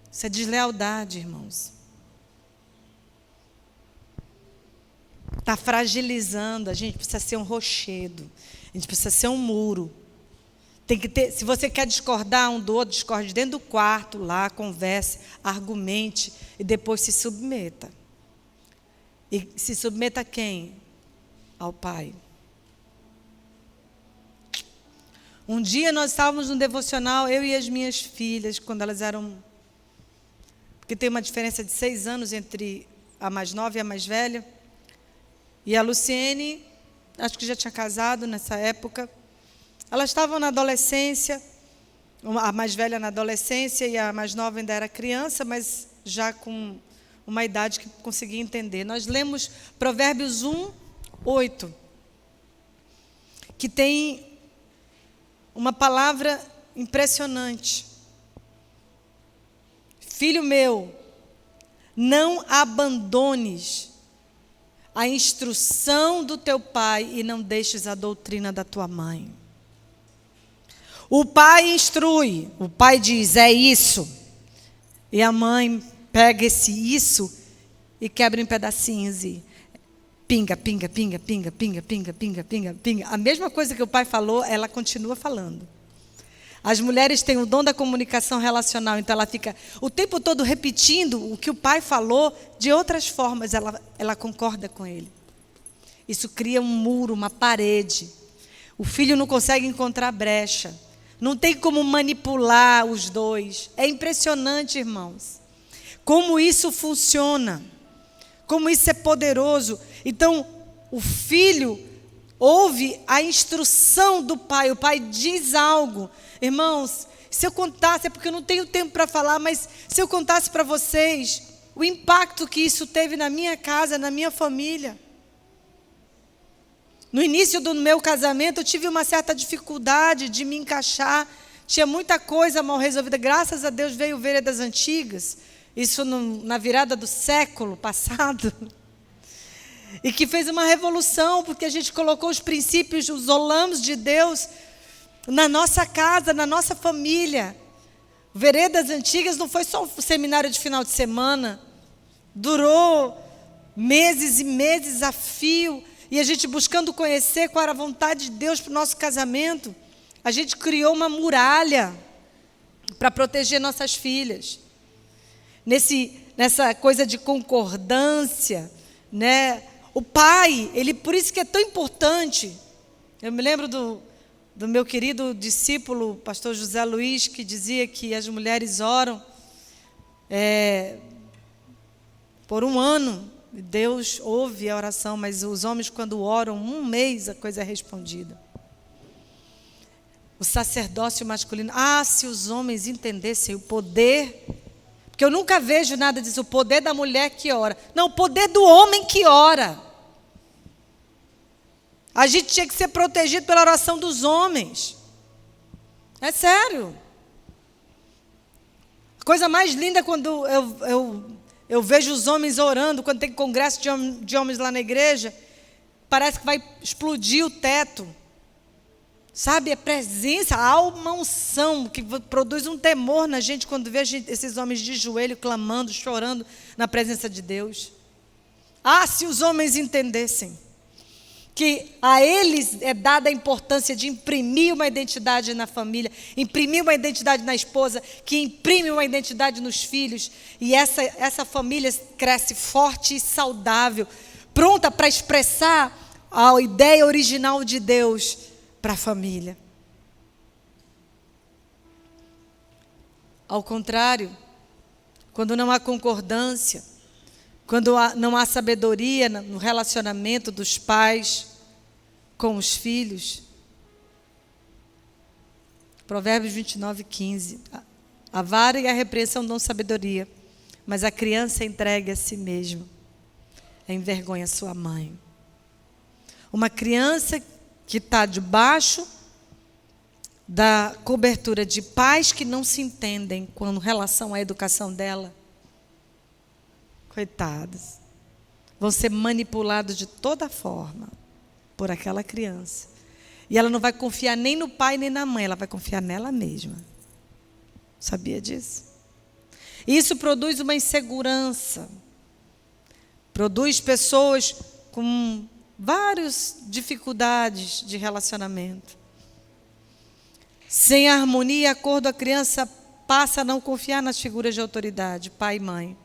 Isso é deslealdade, irmãos. Está fragilizando, a gente precisa ser um rochedo, a gente precisa ser um muro. Tem que ter, se você quer discordar um do outro, discorde dentro do quarto, lá, converse, argumente e depois se submeta. E se submeta a quem? Ao pai. Um dia nós estávamos no devocional, eu e as minhas filhas, quando elas eram... Porque tem uma diferença de 6 anos entre a mais nova e a mais velha. E a Luciene, acho que já tinha casado nessa época. Elas estavam na adolescência, a mais velha na adolescência e a mais nova ainda era criança, mas já com uma idade que conseguia entender. Nós lemos Provérbios 1:8, que tem uma palavra impressionante. Filho meu, não abandones a instrução do teu pai e não deixes a doutrina da tua mãe. O pai instrui, o pai diz, é isso. E a mãe pega esse isso e quebra em pedacinhos e pinga, pinga, pinga, pinga, pinga, pinga, pinga, pinga, pinga. A mesma coisa que o pai falou, ela continua falando. As mulheres têm o dom da comunicação relacional, então ela fica o tempo todo repetindo o que o pai falou, de outras formas ela concorda com ele. Isso cria um muro, uma parede. O filho não consegue encontrar brecha. Não tem como manipular os dois. É impressionante, irmãos, como isso funciona, como isso é poderoso. Então, o filho ouve a instrução do pai, o pai diz algo. Irmãos, se eu contasse, é porque eu não tenho tempo para falar, mas se eu contasse para vocês o impacto que isso teve na minha casa, na minha família. No início do meu casamento, eu tive uma certa dificuldade de me encaixar. Tinha muita coisa mal resolvida. Graças a Deus veio Veredas Antigas. Isso na virada do século passado. e que fez uma revolução, porque a gente colocou os princípios, os olamos de Deus na nossa casa, na nossa família. Veredas Antigas não foi só um seminário de final de semana, durou meses e meses a fio, e a gente buscando conhecer qual era a vontade de Deus para o nosso casamento. A gente criou uma muralha para proteger nossas filhas. Nessa coisa de concordância, né? O pai, por isso que é tão importante. Eu me lembro do meu querido discípulo, pastor José Luiz, que dizia que as mulheres oram por um ano, Deus ouve a oração, mas os homens, quando oram, um mês a coisa é respondida. O sacerdócio masculino. Se os homens entendessem o poder, porque eu nunca vejo nada disso, o poder da mulher que ora. Não, o poder do homem que ora. A gente tinha que ser protegido pela oração dos homens. É sério. A coisa mais linda é quando eu vejo os homens orando, quando tem congresso de homens lá na igreja, parece que vai explodir o teto. Sabe, a presença, há uma unção que produz um temor na gente quando vê esses homens de joelho, clamando, chorando na presença de Deus. Se os homens entendessem que a eles é dada a importância de imprimir uma identidade na família, imprimir uma identidade na esposa, que imprime uma identidade nos filhos, e essa família cresce forte e saudável, pronta para expressar a ideia original de Deus para a família. Ao contrário, quando não há concordância, quando não há sabedoria no relacionamento dos pais com os filhos. Provérbios 29:15. A vara e a repreensão dão sabedoria, mas a criança entregue a si mesma envergonha sua mãe. Uma criança que está debaixo da cobertura de pais que não se entendem com relação à educação dela, coitados, vão ser manipulados de toda forma por aquela criança. E ela não vai confiar nem no pai nem na mãe, ela vai confiar nela mesma. Sabia disso? Isso produz uma insegurança, produz pessoas com várias dificuldades de relacionamento. Sem harmonia e acordo, a criança passa a não confiar nas figuras de autoridade, pai e mãe.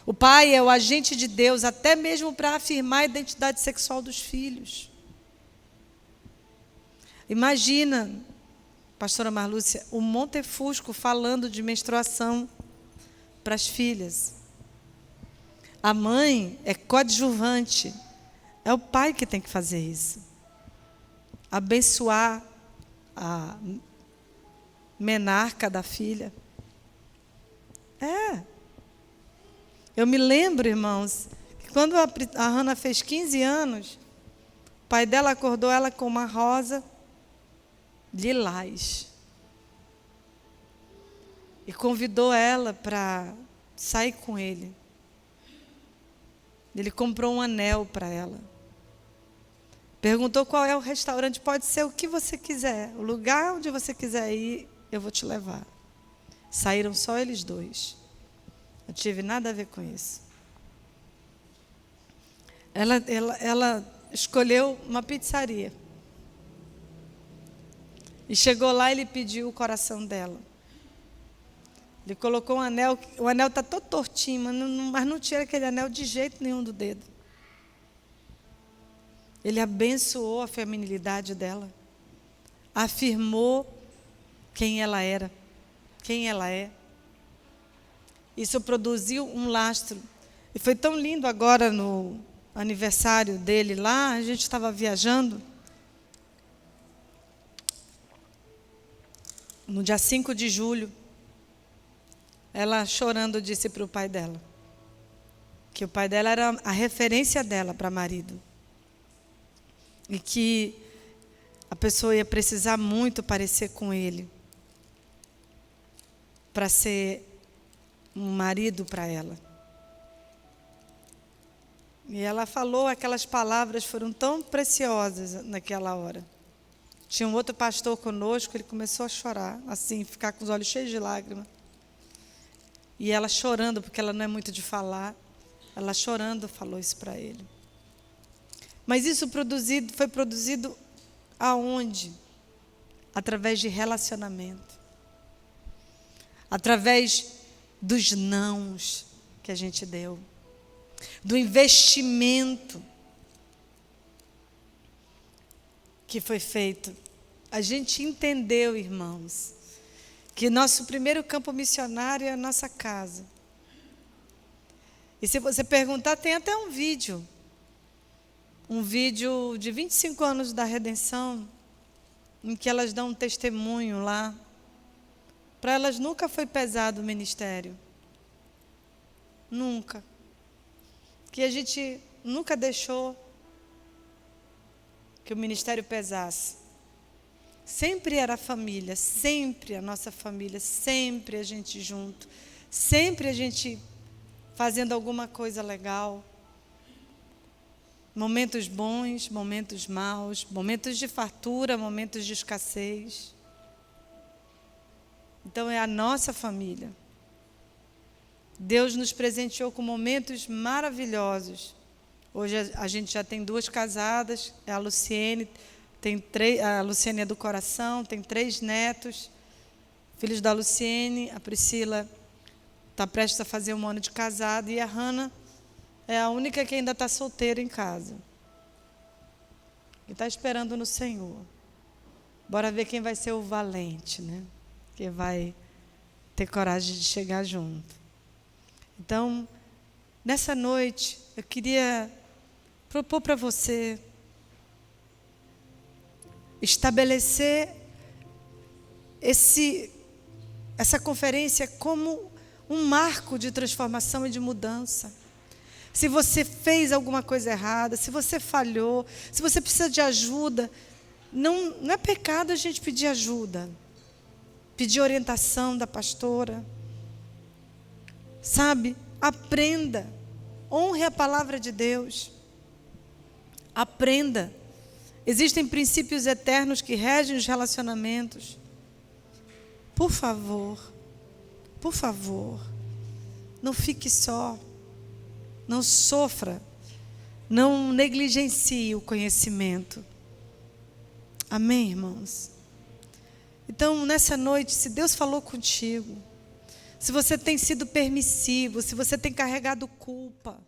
O pai é o agente de Deus, até mesmo para afirmar a identidade sexual dos filhos. Imagina, pastora Marlúcia, o Montefusco falando de menstruação para as filhas. A mãe é coadjuvante. É o pai que tem que fazer isso. Abençoar a menarca da filha. Eu me lembro, irmãos, que quando a Hannah fez 15 anos, o pai dela acordou ela com uma rosa lilás. E convidou ela para sair com ele. Ele comprou um anel para ela. Perguntou qual é o restaurante, pode ser o que você quiser, o lugar onde você quiser ir, eu vou te levar. Saíram só eles dois. Não tive nada a ver com isso. Ela escolheu uma pizzaria. E chegou lá e ele pediu o coração dela. Ele colocou um anel, o anel está todo tortinho, mas não tira aquele anel de jeito nenhum do dedo. Ele abençoou a feminilidade dela. Afirmou quem ela era, quem ela é. Isso produziu um lastro. E foi tão lindo agora no aniversário dele lá, a gente estava viajando. No dia 5 de julho, ela chorando disse para o pai dela que o pai dela era a referência dela para marido. E que a pessoa ia precisar muito parecer com ele para ser um marido para ela. E ela falou, aquelas palavras foram tão preciosas naquela hora. Tinha um outro pastor conosco, ele começou a chorar, assim, ficar com os olhos cheios de lágrimas. E ela chorando, porque ela não é muito de falar, ela chorando falou isso para ele. Mas isso foi produzido aonde? Através de relacionamento. Através dos nãos que a gente deu. Do investimento que foi feito. A gente entendeu, irmãos, que nosso primeiro campo missionário é a nossa casa. E se você perguntar, tem até um vídeo de 25 anos da redenção, em que elas dão um testemunho lá. Para elas nunca foi pesado o ministério. Nunca. Que a gente nunca deixou que o ministério pesasse. Sempre era a família, sempre a nossa família, sempre a gente junto, sempre a gente fazendo alguma coisa legal. Momentos bons, momentos maus, momentos de fartura, momentos de escassez. Então é a nossa família. Deus nos presenteou com momentos maravilhosos. Hoje a gente já tem 2 casadas, é a Luciene, a Luciene é do coração, tem 3 netos, filhos da Luciene, a Priscila está prestes a fazer 1 ano de casada e a Hannah é a única que ainda está solteira em casa. E está esperando no Senhor. Bora ver quem vai ser o valente, né? Que vai ter coragem de chegar junto. Então, nessa noite, eu queria propor para você estabelecer essa conferência como um marco de transformação e de mudança. Se você fez alguma coisa errada, se você falhou, se você precisa de ajuda, não é pecado a gente pedir ajuda, pedir orientação da pastora. Sabe? Aprenda. Honre a palavra de Deus. Aprenda. Existem princípios eternos que regem os relacionamentos. Por favor, não fique só. Não sofra. Não negligencie o conhecimento. Amém, irmãos? Então, nessa noite, se Deus falou contigo, se você tem sido permissivo, se você tem carregado culpa,